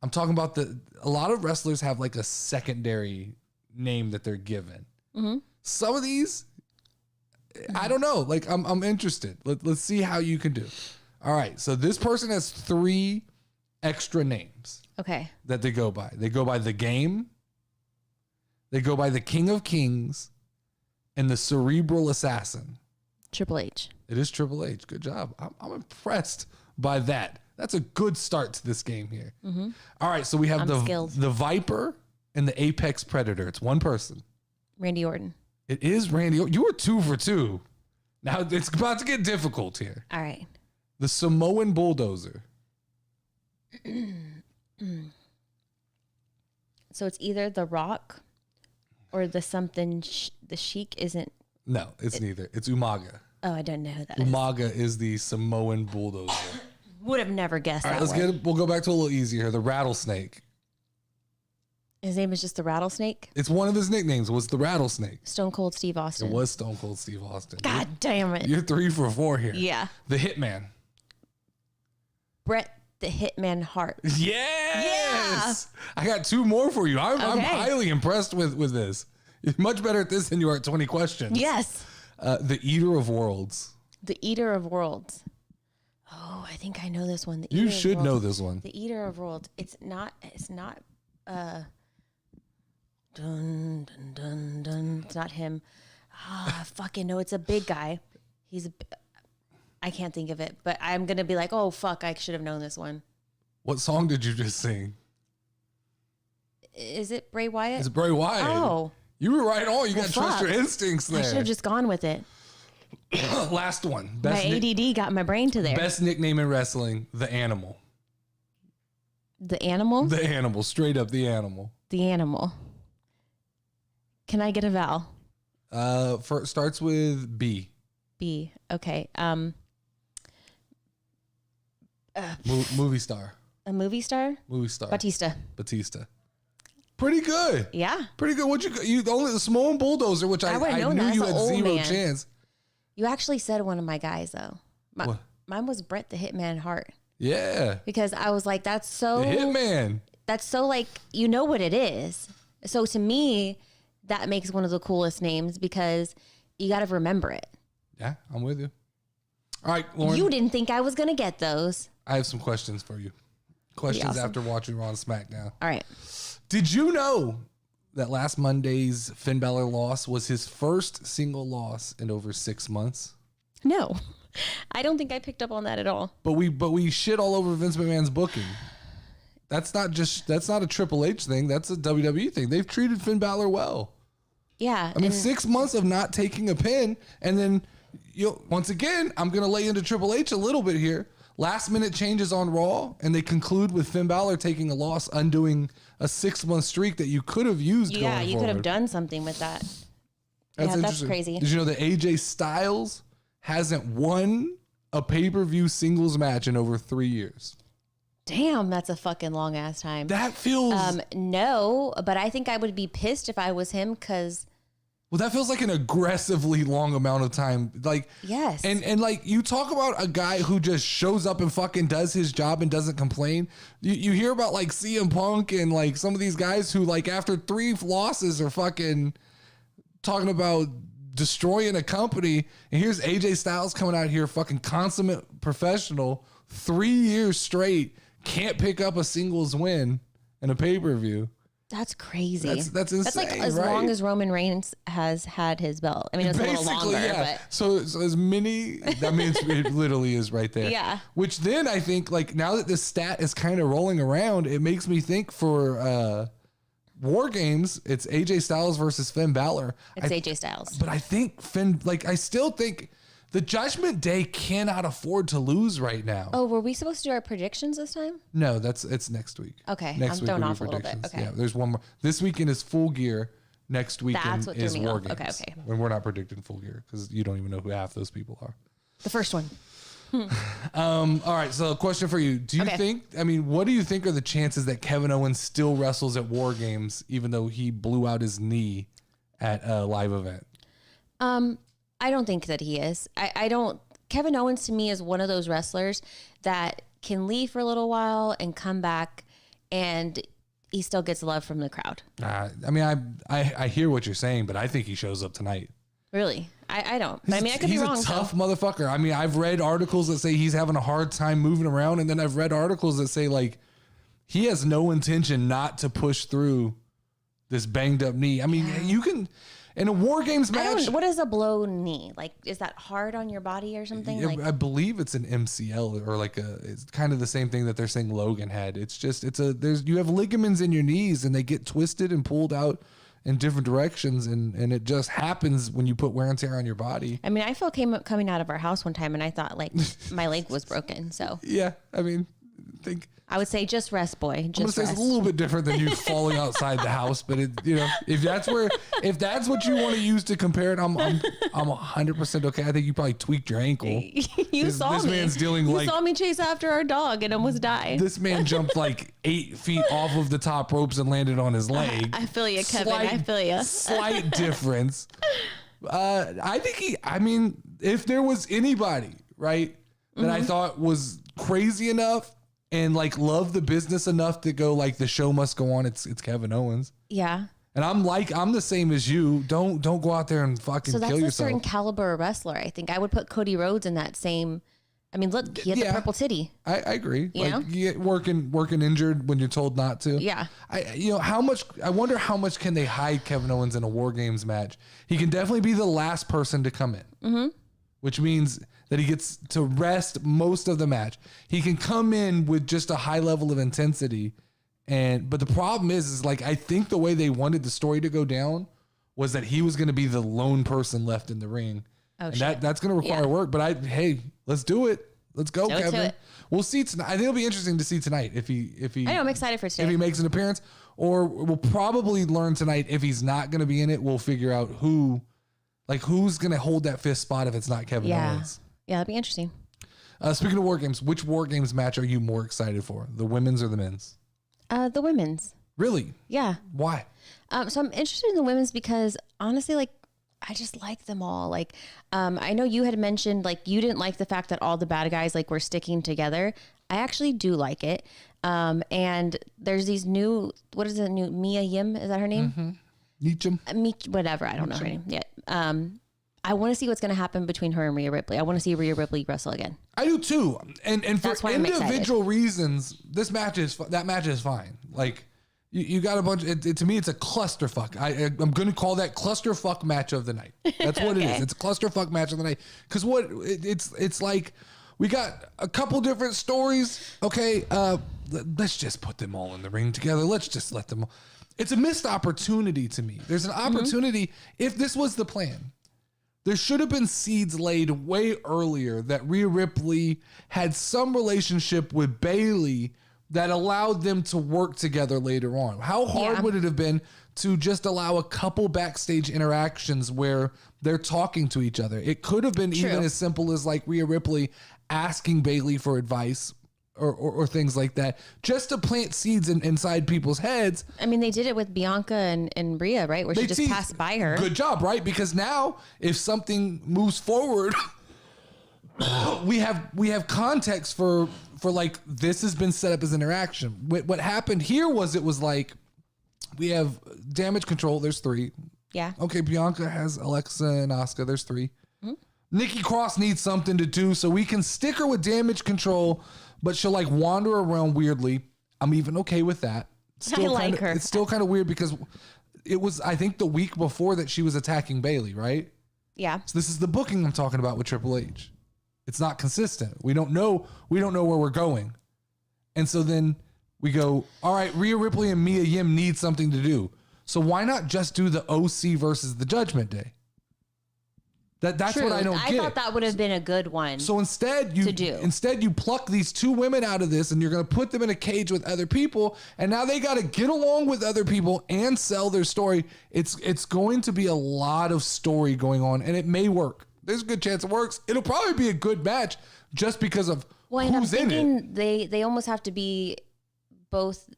I'm talking about a lot of wrestlers have like a secondary name that they're given. Mm-hmm. Some of these, I don't know. Like I'm interested. Let's see how you can do. All right. So this person has 3 extra names. Okay. That they go by. They go by The Game. They go by the King of Kings and the Cerebral Assassin. Triple H. It is Triple H. Good job. I'm impressed by that. That's a good start to this game here. Mm-hmm. All right, so we have the Viper and the Apex Predator. It's one person. Randy Orton. It is Randy. You were 2 for 2. Now it's about to get difficult here. All right. The Samoan Bulldozer. So it's either The Rock or the something. The Sheik isn't. No, it's neither. It's Umaga. Oh, I don't know who that is. Umaga is the Samoan Bulldozer. Would have never guessed All right, that. we'll go back to a little easier here. The Rattlesnake. His name is just the Rattlesnake? It's one of his nicknames was the Rattlesnake. Stone Cold Steve Austin. It was Stone Cold Steve Austin. God damn it. You're 3 for 4 here. Yeah. The Hitman. Bret the Hitman Hart. Yes. Yeah. I got 2 more for you. I'm highly impressed with this. You're much better at this than you are at 20 questions. Yes. The Eater of Worlds. The Eater of Worlds. Oh, I think I know this one. You should know this one. The Eater of Worlds. It's not dun dun dun dun. It's not him. I fucking know. It's a big guy. I can't think of it, but I'm gonna be like, oh fuck, I should have known this one. What song did you just sing? Is it Bray Wyatt? It's Bray Wyatt. Oh. You were right on. You got to trust your fuck. instincts there. I should have just gone with it. Last one. My ADD got my brain to there. Best nickname in wrestling, The Animal. The Animal? The Animal. Straight up The Animal. The Animal. Can I get a vowel? Starts with B. B. Okay. Movie star. A movie star? Movie star. Batista. Pretty good. Yeah. Pretty good. You only the Samoan Bulldozer, which I knew you had zero chance. You actually said one of my guys though. What? Mine was Bret the Hitman Hart. Yeah. Because I was like, that's so The Hitman. That's so like, you know what it is. So to me, that makes one of the coolest names because you got to remember it. Yeah, I'm with you. All right, Lauren. You didn't think I was going to get those. I have some questions for you. Questions awesome. after watching Raw and SmackDown. All right. Did you know that last Monday's Finn Balor loss was his first single loss in over 6 months? No, I don't think I picked up on that at all. But we shit all over Vince McMahon's booking. That's not a Triple H thing. That's a WWE thing. They've treated Finn Balor well. Yeah. I mean, 6 months of not taking a pin, and then once again, I'm going to lay into Triple H a little bit here. Last minute changes on Raw, and they conclude with Finn Balor taking a loss, undoing a 6 month streak that you could have used. Yeah, going you forward. could have done something with that. That's crazy. Did you know that AJ Styles hasn't won a pay-per-view singles match in over 3 years? Damn, that's a fucking long ass time. That feels no, but I think I would be pissed if I was him because Well, that feels like an aggressively long amount of time. Like, Yes. And like you talk about a guy who just shows up and fucking does his job and doesn't complain. You hear about like CM Punk and like some of these guys who like after 3 losses are fucking talking about destroying a company. And here's AJ Styles coming out here, fucking consummate professional, 3 years straight, can't pick up a singles win in a pay-per-view. That's crazy. That's insane. That's like as long as Roman Reigns has had his belt. I mean, it's a little longer, yeah. but So as many, that means it literally is right there. Yeah. Which then I think like now that this stat is kind of rolling around, it makes me think for War Games, it's AJ Styles versus Finn Balor. it's AJ Styles. But I think Finn, like I still think the Judgment Day cannot afford to lose right now. Oh, were we supposed to do our predictions this time? No, it's next week. Okay, Next I'm week thrown will be off a little bit. predictions. Okay. Yeah, there's one more. This weekend is Full Gear. Next weekend That's what threw is me War off. Games. Okay. When we're not predicting Full Gear because you don't even know who half those people are. The first one. All right, so a question for you. Do you Okay. think, I mean, what do you think are the chances that Kevin Owens still wrestles at War Games even though he blew out his knee at a live event? I don't think that he is. I don't. Kevin Owens to me is one of those wrestlers that can leave for a little while and come back, and he still gets love from the crowd. I mean, I hear what you're saying, but I think he shows up tonight. Really, I don't. But I mean, I could be He's wrong. a tough so. motherfucker. I mean, I've read articles that say he's having a hard time moving around, and then I've read articles that say like he has no intention not to push through this banged up knee. I mean, you can in a War Games match. What is a blow knee? Like, is that hard on your body or something? Like, I believe it's an MCL or like it's kind of the same thing that they're saying Logan had. It's just you have ligaments in your knees and they get twisted and pulled out in different directions, and it just happens when you put wear and tear on your body. I mean, I felt coming out of our house one time, and I thought like my leg was broken. So Yeah, I mean, I would say just rest, boy. I'm gonna Just say it's rest. a little bit different than you falling outside the house, but if that's what you want to use to compare it, I'm 100% okay. I think you probably tweaked your ankle. You This saw me. man's dealing you like saw me chase after our dog and almost die. this man jumped like 8 feet off of the top ropes and landed on his leg. I feel you, Kevin. I feel you. Slight difference. I think I mean, if there was anybody, right, that I thought was crazy enough and like love the business enough to go like the show must go on, it's Kevin Owens. Yeah. And I'm the same as you. Don't go out there and fucking So that's kill a yourself. certain caliber of wrestler. I think I would put Cody Rhodes in that same. I mean, look, he had the purple titty. I agree. You know? You get working injured when you're told not to. Yeah. I wonder how much can they hide Kevin Owens in a War Games match? He can definitely be the last person to come in, which means that he gets to rest most of the match. He can come in with just a high level of intensity, but the problem is like I think the way they wanted the story to go down was that he was going to be the lone person left in the ring. Oh, and shit. that's going to require work. But hey, let's do it. Let's go, Do it to Kevin. it. We'll see tonight. I think it'll be interesting to see tonight if he. I know. I'm excited for If he today. makes an appearance, or we'll probably learn tonight if he's not going to be in it. We'll figure out who's going to hold that fifth spot if it's not Kevin Yeah. Owens. Yeah, that'd be interesting. Speaking of War Games, which War Games match are you more excited for? The women's or the men's? The women's. Really? Yeah. Why? So I'm interested in the women's because honestly, like, I just like them all. Like, I know you had mentioned like you didn't like the fact that all the bad guys like were sticking together. I actually do like it. And there's these new, what is it? New Mia Yim? Is that her name? Nietzsche? Whatever. I don't know her name yet. I want to see what's going to happen between her and Rhea Ripley. I want to see Rhea Ripley wrestle again. I do too. And for That's why I'm individual reasons, that match is fine. Like you got a bunch. To me, it's a clusterfuck. I'm going to call that clusterfuck match of the night. That's what it is. It's a clusterfuck match of the night. Because it's like we got a couple different stories. Okay, let's just put them all in the ring together. Let's just let them. It's a missed opportunity to me. There's an opportunity if this was the plan. There should have been seeds laid way earlier that Rhea Ripley had some relationship with Bayley that allowed them to work together later on. How hard would it have been to just allow a couple backstage interactions where they're talking to each other? It could have been even as simple as like Rhea Ripley asking Bayley for advice or things like that, just to plant seeds inside people's heads. I mean, they did it with Bianca and Rhea, right? Where she just passed by her. Good job, right? Because now if something moves forward, we have context for like, this has been set up as interaction. What happened here was, it was like, we have Damage Control. There's 3. Yeah. Okay, Bianca has Alexa and Asuka. There's 3. Nikki Cross needs something to do, so we can stick her with Damage Control, but she'll like wander around weirdly. I'm even okay with that. I like her. It's still kind of weird because it was, I think, the week before that she was attacking Bayley, right? Yeah. So this is the booking I'm talking about with Triple H. It's not consistent. We don't know where we're going. And so then we go, all right, Rhea Ripley and Mia Yim need something to do. So why not just do the OC versus the Judgment Day? That's True. what I don't get. I thought that would have been a good one. So instead you pluck these 2 women out of this, and you're going to put them in a cage with other people, and now they got to get along with other people and sell their story. It's going to be a lot of story going on, and it may work. There's a good chance it works. It'll probably be a good match just because of who's in it. They almost have to be both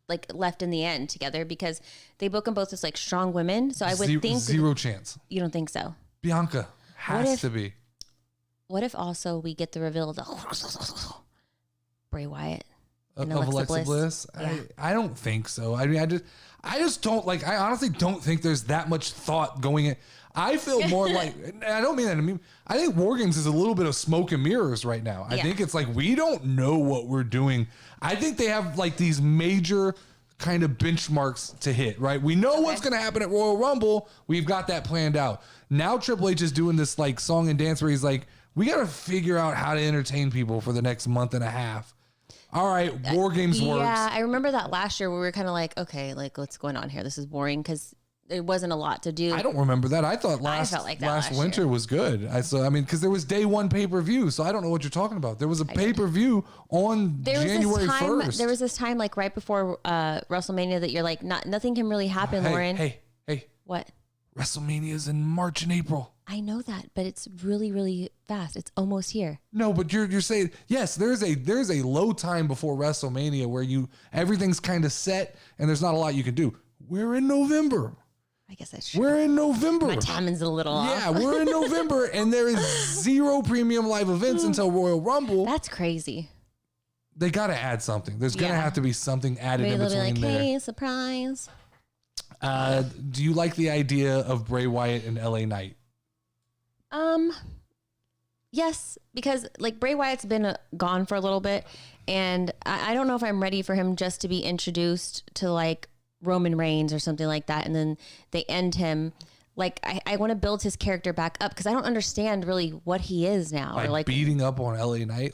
like left in the end together, because they book them both as like strong women. So I would think zero chance. You don't think so? Bianca has to be. What if also we get the reveal of the Bray Wyatt and of Alexa Bliss? Yeah. I don't think so. I mean, I just don't like. I honestly don't think there's that much thought going in. I feel more like, and I don't mean that. I mean, I think War Games is a little bit of smoke and mirrors right now. I think it's like, we don't know what we're doing. I think they have like these major kind of benchmarks to hit, right? We know what's going to happen at Royal Rumble. We've got that planned out. Now Triple H is doing this like song and dance where he's like, we got to figure out how to entertain people for the next month and a half. All right, War Games works. Yeah, I remember that last year where we were kind of like, okay, like what's going on here? This is boring, because there wasn't a lot to do. I don't remember that. I thought I felt like that last winter year. was good. I mean, because there was day 1 pay-per-view, so I don't know what you're talking about. There was a pay-per-view on January 1st. There was this time like right before WrestleMania that you're like, nothing can really happen, Lauren. Hey. What? WrestleMania is in March and April. I know that, but it's really, really fast. It's almost here. No, but you're saying, yes, there's a low time before WrestleMania where everything's kind of set and there's not a lot you can do. We're in November. I guess that's true. We're in November. My timing's a little off. Yeah, we're in November, and there is 0 premium live events until Royal Rumble. That's crazy. They got to add something. There's going to have to be something added Maybe in they'll be between like, there. hey, surprise. Do you like the idea of Bray Wyatt and LA Knight? Yes, because like Bray Wyatt's been gone for a little bit, and I don't know if I'm ready for him just to be introduced to like Roman Reigns or something like that, and then they end him. Like I want to build his character back up, because I don't understand really what he is now. Like, or like beating up on LA Knight?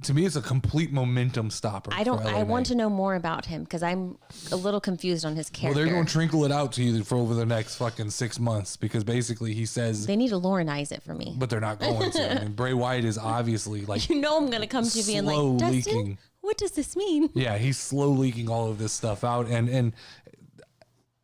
To me, it's a complete momentum stopper. I want to know more about him, because I'm a little confused on his character. Well, they're going to trinkle it out to you for over the next fucking 6 months, because basically he says they need to Laurenize it for me. but they're not going to. I mean, Bray Wyatt is obviously like, You know I'm going to come to you and like, Dustin, leaking. what does this mean? Yeah, he's slow leaking all of this stuff out, and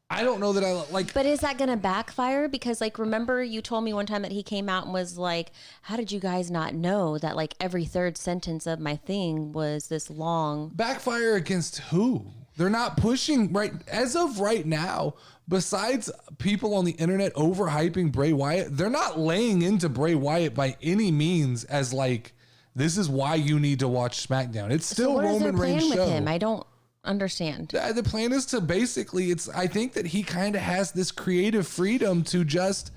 I don't know that I like. But is that going to backfire? Because like, remember you told me one time that he came out and was like, how did you guys not know that like every 3rd sentence of my thing was this long? Backfire against who? They're not pushing right as of right now. Besides people on the internet overhyping Bray Wyatt, they're not laying into Bray Wyatt by any means as like, this is why you need to watch SmackDown. It's still So what is their Roman plan Reigns' with show. him? I don't understand. The plan is to basically, I think that he kind of has this creative freedom to just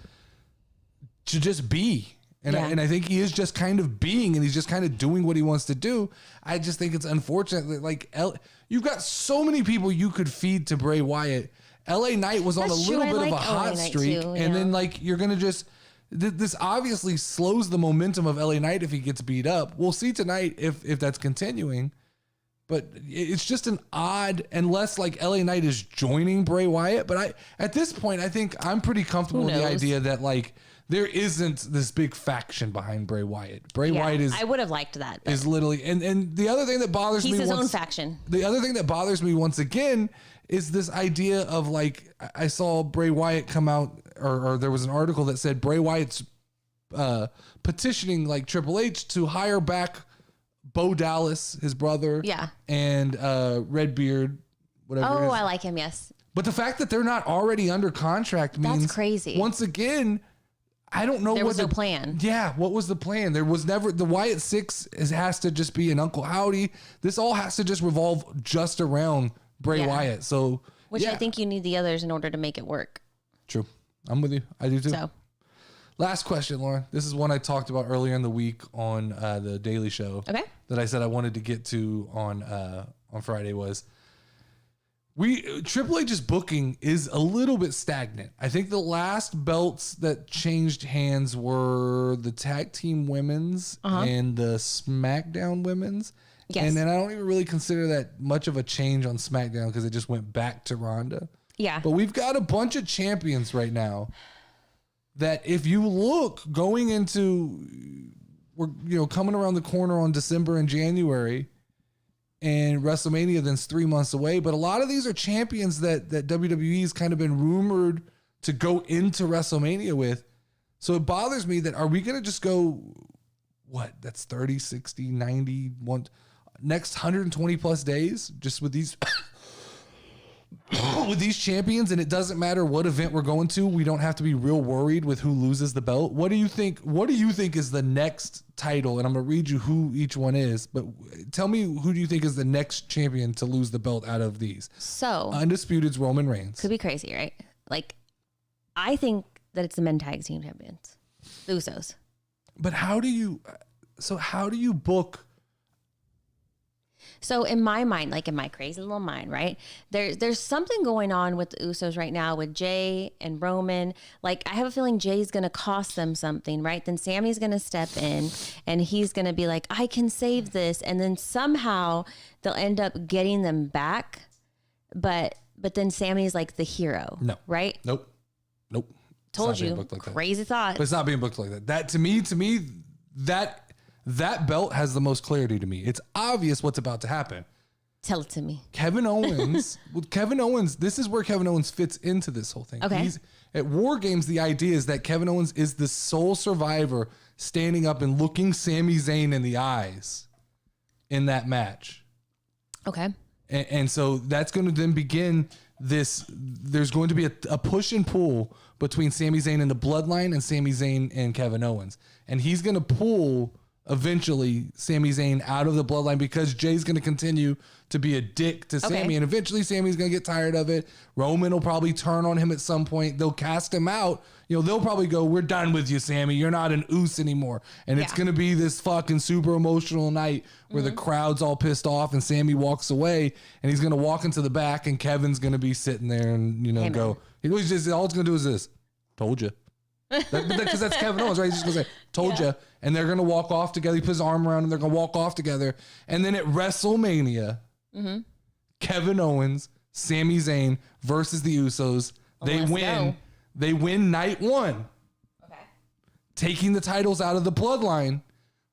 be. And, Yeah. I think he is just kind of being, and he's just kind of doing what he wants to do. I just think it's unfortunate that like you've got so many people you could feed to Bray Wyatt. LA Knight was on That's a true. little I bit of like a hot LA Knight streak, too, and yeah. then like you're gonna just this obviously slows the momentum of LA Knight if he gets beat up. We'll see tonight if that's continuing. But it's just an odd, unless like LA Knight is joining Bray Wyatt. But at this point, I think I'm pretty comfortable with the idea that like there isn't this big faction behind Bray Wyatt. Bray Wyatt is. I would have liked that. Is literally, and the other thing that bothers me. He's his own faction. The other thing that bothers me once again is this idea of like, I saw Bray Wyatt come out, or there was an article that said Bray Wyatt's petitioning like Triple H to hire back Bo Dallas, his brother. Yeah. And Redbeard, whatever. it Oh, is. I like him. Yes. But the fact that they're not already under contract means That's crazy. Once again, I don't know There what was no plan. Yeah, what was the plan? There was never the Wyatt Six has to just be an Uncle Howdy. This all has to just revolve just around Bray Yeah. Wyatt. So Which yeah. I think you need the others in order to make it work. True. I'm with you. I do too. So Last question, Lauren. This is one I talked about earlier in the week on the Daily Show. Okay. That I said I wanted to get to on Friday was Triple H's booking is a little bit stagnant. I think the last belts that changed hands were the tag team women's and the SmackDown women's. Yes. And then I don't even really consider that much of a change on SmackDown because it just went back to Ronda. yeah. But we've got a bunch of champions right now that if you look going into, we're coming around the corner on December and January, and WrestleMania then's 3 months away. But a lot of these are champions that WWE's kind of been rumored to go into WrestleMania with. So it bothers me that are we going to just go, that's 30, 60, 90, next 120 plus days just with these with these champions, and it doesn't matter what event we're going to. We don't have to be real worried with who loses the belt. What do you think is the next title? And I'm going to read you who each one is, but tell me, who do you think is the next champion to lose the belt out of these? So Undisputed's Roman Reigns. could be crazy, right? Like, I think that it's the men tag team champions, the Usos. But how do you book? So in my mind, like in my crazy little mind, right? There's something going on with the Usos right now with Jay and Roman. Like, I have a feeling Jay's going to cost them something, right? Then Sammy's going to step in and he's going to be like, I can save this. And then somehow they'll end up getting them back. But then Sammy's like the hero. No. Right? Nope. It's Told not being you. booked like that. Crazy thought. But it's not being booked like that. That to me, that belt has the most clarity to me. It's obvious what's about to happen. Tell it to me. Kevin Owens, this is where Kevin Owens fits into this whole thing. Okay. At War Games, the idea is that Kevin Owens is the sole survivor standing up and looking Sami Zayn in the eyes in that match. Okay. And so that's going to then begin this. There's going to be a push and pull between Sami Zayn and the Bloodline and Sami Zayn and Kevin Owens. And he's going to pull eventually Sami Zayn out of the Bloodline because Jay's going to continue to be a dick to Sami. And eventually Sami's going to get tired of it. Roman will probably turn on him at some point. They'll cast him out. They'll probably go, we're done with you, Sami. You're not an Oos anymore. And it's going to be this fucking super emotional night where the crowd's all pissed off and Sami walks away and he's going to walk into the back and Kevin's going to be sitting there and, go, all it's going to do is this. Told you. Because that's Kevin Owens, right? He's just going to say, told you. And they're going to walk off together. He puts his arm around him. They're going to walk off together. And then at WrestleMania, Kevin Owens, Sami Zayn versus the Usos. They let's win. go. They win night one. Okay. Taking the titles out of the Bloodline,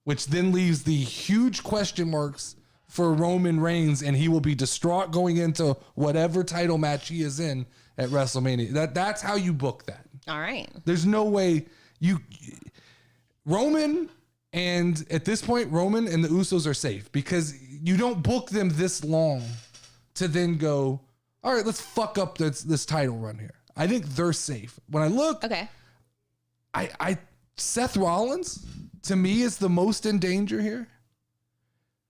which then leaves the huge question marks for Roman Reigns, and he will be distraught going into whatever title match he is in at WrestleMania. That's how you book that. All right. There's no way Roman, and at this point, Roman and the Usos are safe because you don't book them this long to then go, all right, let's fuck up this title run here. I think they're safe. When I look, Okay. Seth Rollins to me is the most in danger here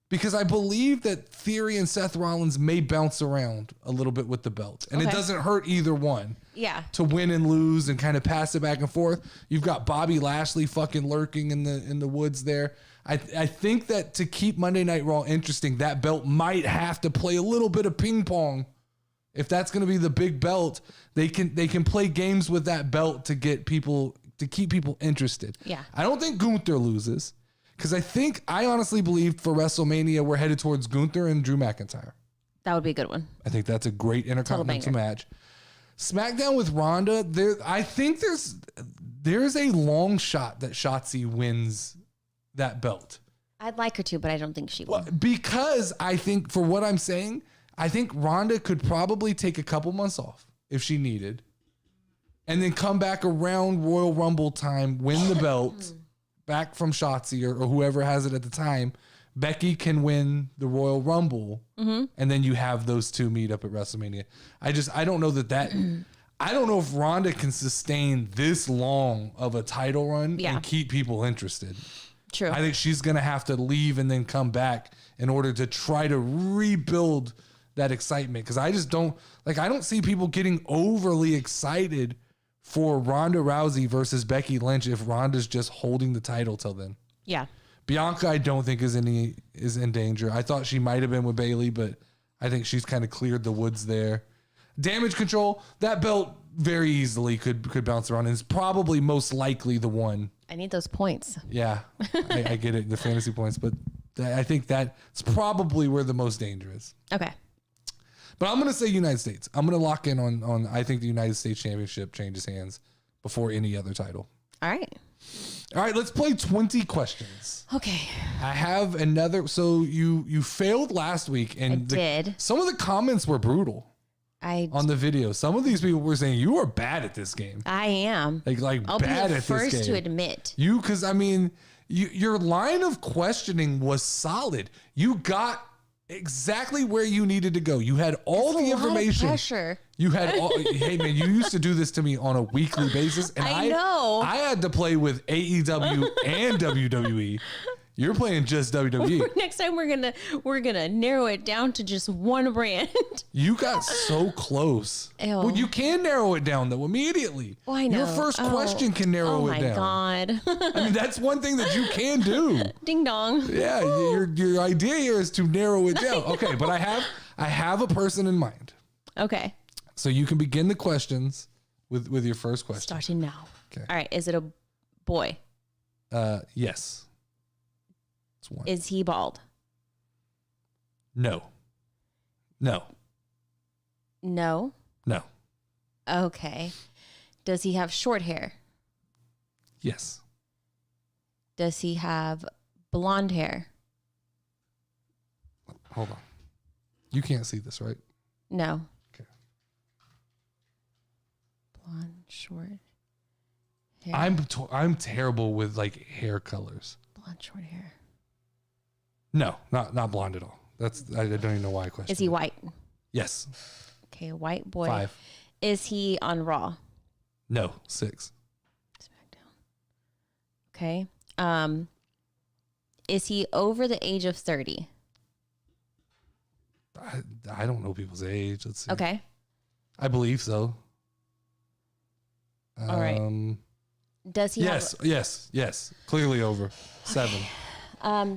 because I believe that Theory and Seth Rollins may bounce around a little bit with the belt, and it doesn't hurt either one. Yeah. To win and lose and kind of pass it back and forth. You've got Bobby Lashley fucking lurking in the woods there. I think that to keep Monday Night Raw interesting, that belt might have to play a little bit of ping pong. If that's going to be the big belt, they can play games with that belt to keep people interested. Yeah. I don't think Gunther loses because I honestly believe for WrestleMania we're headed towards Gunther and Drew McIntyre. That would be a good one. I think that's a great intercontinental match. SmackDown with Ronda, I think there's a long shot that Shotzi wins that belt. I'd like her to, but I don't think she will. Because I think, for what I'm saying, I think Ronda could probably take a couple months off if she needed, and then come back around Royal Rumble time, win the belt back from Shotzi or whoever has it at the time, Becky can win the Royal Rumble, and then you have those two meet up at WrestleMania. I don't know that I don't know if Ronda can sustain this long of a title run and keep people interested. True. I think she's going to have to leave and then come back in order to try to rebuild that excitement. Because I just don't I don't see people getting overly excited for Ronda Rousey versus Becky Lynch if Ronda's just holding the title till then. Yeah. Bianca, I don't think is in danger. I thought she might have been with Bayley, but I think she's kind of cleared the woods there. Damage Control, that belt very easily could bounce around and is probably most likely the one. I need those points. Yeah, I get it, the fantasy points, but I think that's probably where the most danger is. Okay. But I'm going to say United States. I'm going to lock in on I think the United States Championship changes hands before any other title. All right. All right, let's play 20 questions. Okay. I have another. So you failed last week, and I did. Some of the comments were brutal on the video. Some of these people were saying you are bad at this game. I am. I'll be bad the at this game. first to admit. Because I mean, your line of questioning was solid. You got exactly where you needed to go. You had all the information. Pressure. You had all, hey man, you used to do this to me on a weekly basis, and I know. I had to play with AEW and WWE. You're playing just WWE. Next time we're gonna narrow it down to just one brand. You got so close. Ew. Well, you can narrow it down though immediately. Oh, I know. Your first question can narrow it down. Oh my god. I mean, that's one thing that you can do. Ding dong. Yeah, your idea here is to narrow it down. Okay, but I have a person in mind. Okay. So you can begin the questions with your first question. Starting now. Okay. All right. Is it a boy? Yes. It's one. Is he bald? No. No. No. No. Okay. Does he have short hair? Yes. Does he have blonde hair? Hold on. You can't see this, right? No. Okay. Blonde, short hair. I'm terrible with like hair colors. Blonde, short hair. No, not blonde at all. I don't even know why I questioned. Is he white? Yes. Okay, white boy. 5. Is he on Raw? No, 6. SmackDown. Okay. Is he over the age of 30? I don't know people's age. Let's see. Okay. I believe so. All right. Does he Yes. Clearly over. 7.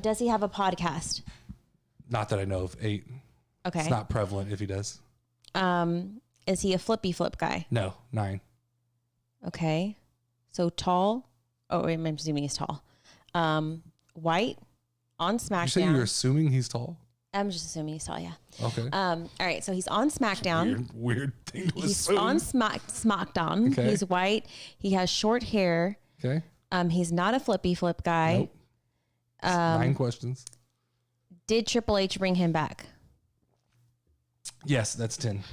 Does he have a podcast? Not that I know of. 8. Okay. It's not prevalent if he does. Is he a flippy flip guy? No, 9. So tall. Oh, I'm assuming he's tall. White on SmackDown. You say you're assuming he's tall? I'm just assuming he's tall, yeah. Okay. All right, so he's on SmackDown. Weird thing to He's assume. on SmackDown. Okay. He's white. He has short hair. Okay. He's not a flippy flip guy. Nope. 9 questions. Did Triple H bring him back? Yes, that's 10.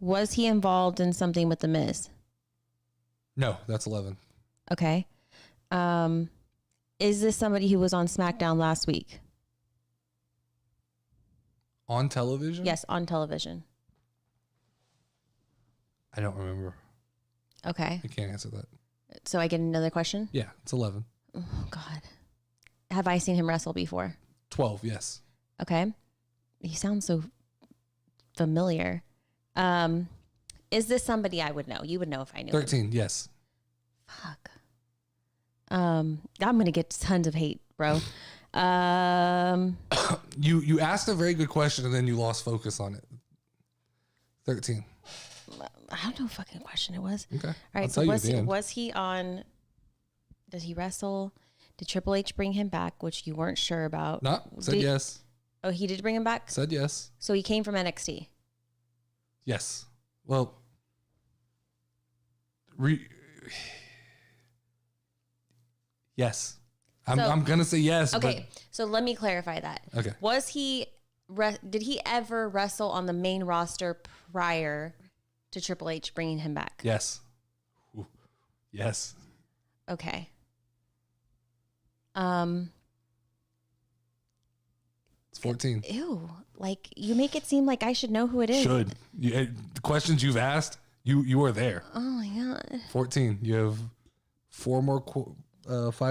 Was he involved in something with The Miz? No, that's 11. Okay. Is this somebody who was on SmackDown last week? On television? Yes, on television. I don't remember. Okay. I can't answer that. So I get another question? Yeah, it's 11. Oh, God. Have I seen him wrestle before? 12, yes. Okay. He sounds so familiar. Is this somebody I would know? You would know if I knew 13, yes. Fuck. I'm going to get tons of hate, bro. You asked a very good question and then you lost focus on it. 13. I don't know what fucking question it was. Okay. All right. I'll So tell you at the end. was he on? Does he wrestle? Did Triple H bring him back, which you weren't sure about? No, said yes. Oh, he did bring him back? Said yes. So he came from NXT. Yes. Well, yes. I'm going to say yes. Okay. So let me clarify that. Okay. Was he, did he ever wrestle on the main roster prior to Triple H bringing him back? Yes. Ooh. Yes. Okay. It's 14. Ew. Like, you make it seem like I should know who it is. The questions you've asked, you are there. Oh my God. 14. You have 5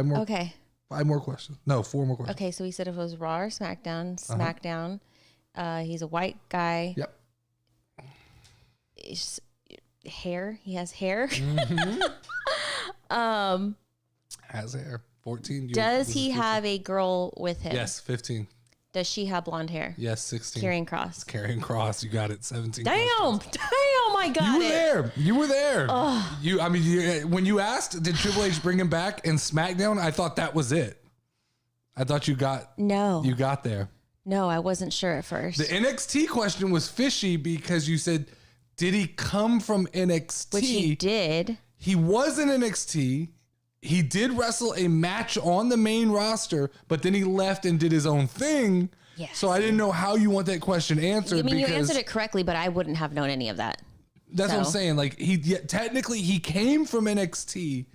more. Okay. 5 more questions. No, 4 more questions. Okay, so he said if it was Raw or SmackDown. SmackDown. He's a white guy. Yep. Hair. He has hair. Has hair. 14. Does he have a girl with him? Yes. 15. Does she have blonde hair? Yes. 16. Karrion Kross. Karrion Kross. You got it. 17. Damn, I got it. You were there. When you asked, did Triple H bring him back in SmackDown? I thought that was it. I thought you got there. No, I wasn't sure at first. The NXT question was fishy because you said, did he come from NXT? Which he did. He was in NXT. He did wrestle a match on the main roster, but then he left and did his own thing. Yes. So I didn't know how you want that question answered. I mean, you answered it correctly, but I wouldn't have known any of that. That's what I'm saying. Like technically he came from NXT,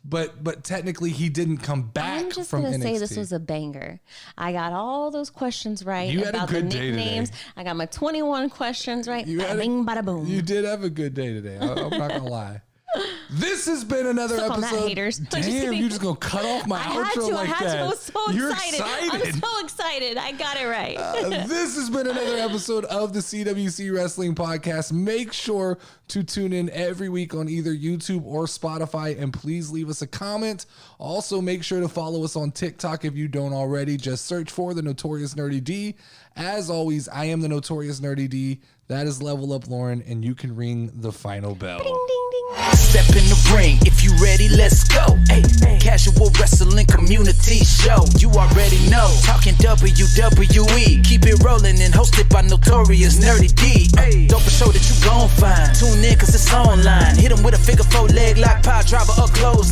but technically he didn't come back from NXT. I'm just going to say this was a banger. I got all those questions right. You had about a good the day nicknames. today. I got my 21 questions right. Bing, bada boom. You did have a good day today. I'm not going to lie. This has been another Suck episode. on that, haters. Damn, you just gonna cut off my outro like that. I was so You're excited. I'm so excited. I got it right. This has been another episode of the CWC Wrestling Podcast. Make sure to tune in every week on either YouTube or Spotify, and please leave us a comment. Also, make sure to follow us on TikTok if you don't already. Just search for the Notorious Nerdy D. As always, I am the Notorious Nerdy D. That is Level Up Lauren, and you can ring the final bell. Ding, ding, ding. Step in the ring, if you ready, let's go. Ay, casual wrestling community show. You already know, talking WWE. Keep it rolling and hosted by Notorious Nerdy D. Don't for show that you gon' find. Tune in cause it's online. Hit 'em with a figure 4 leg lock, power driver up close.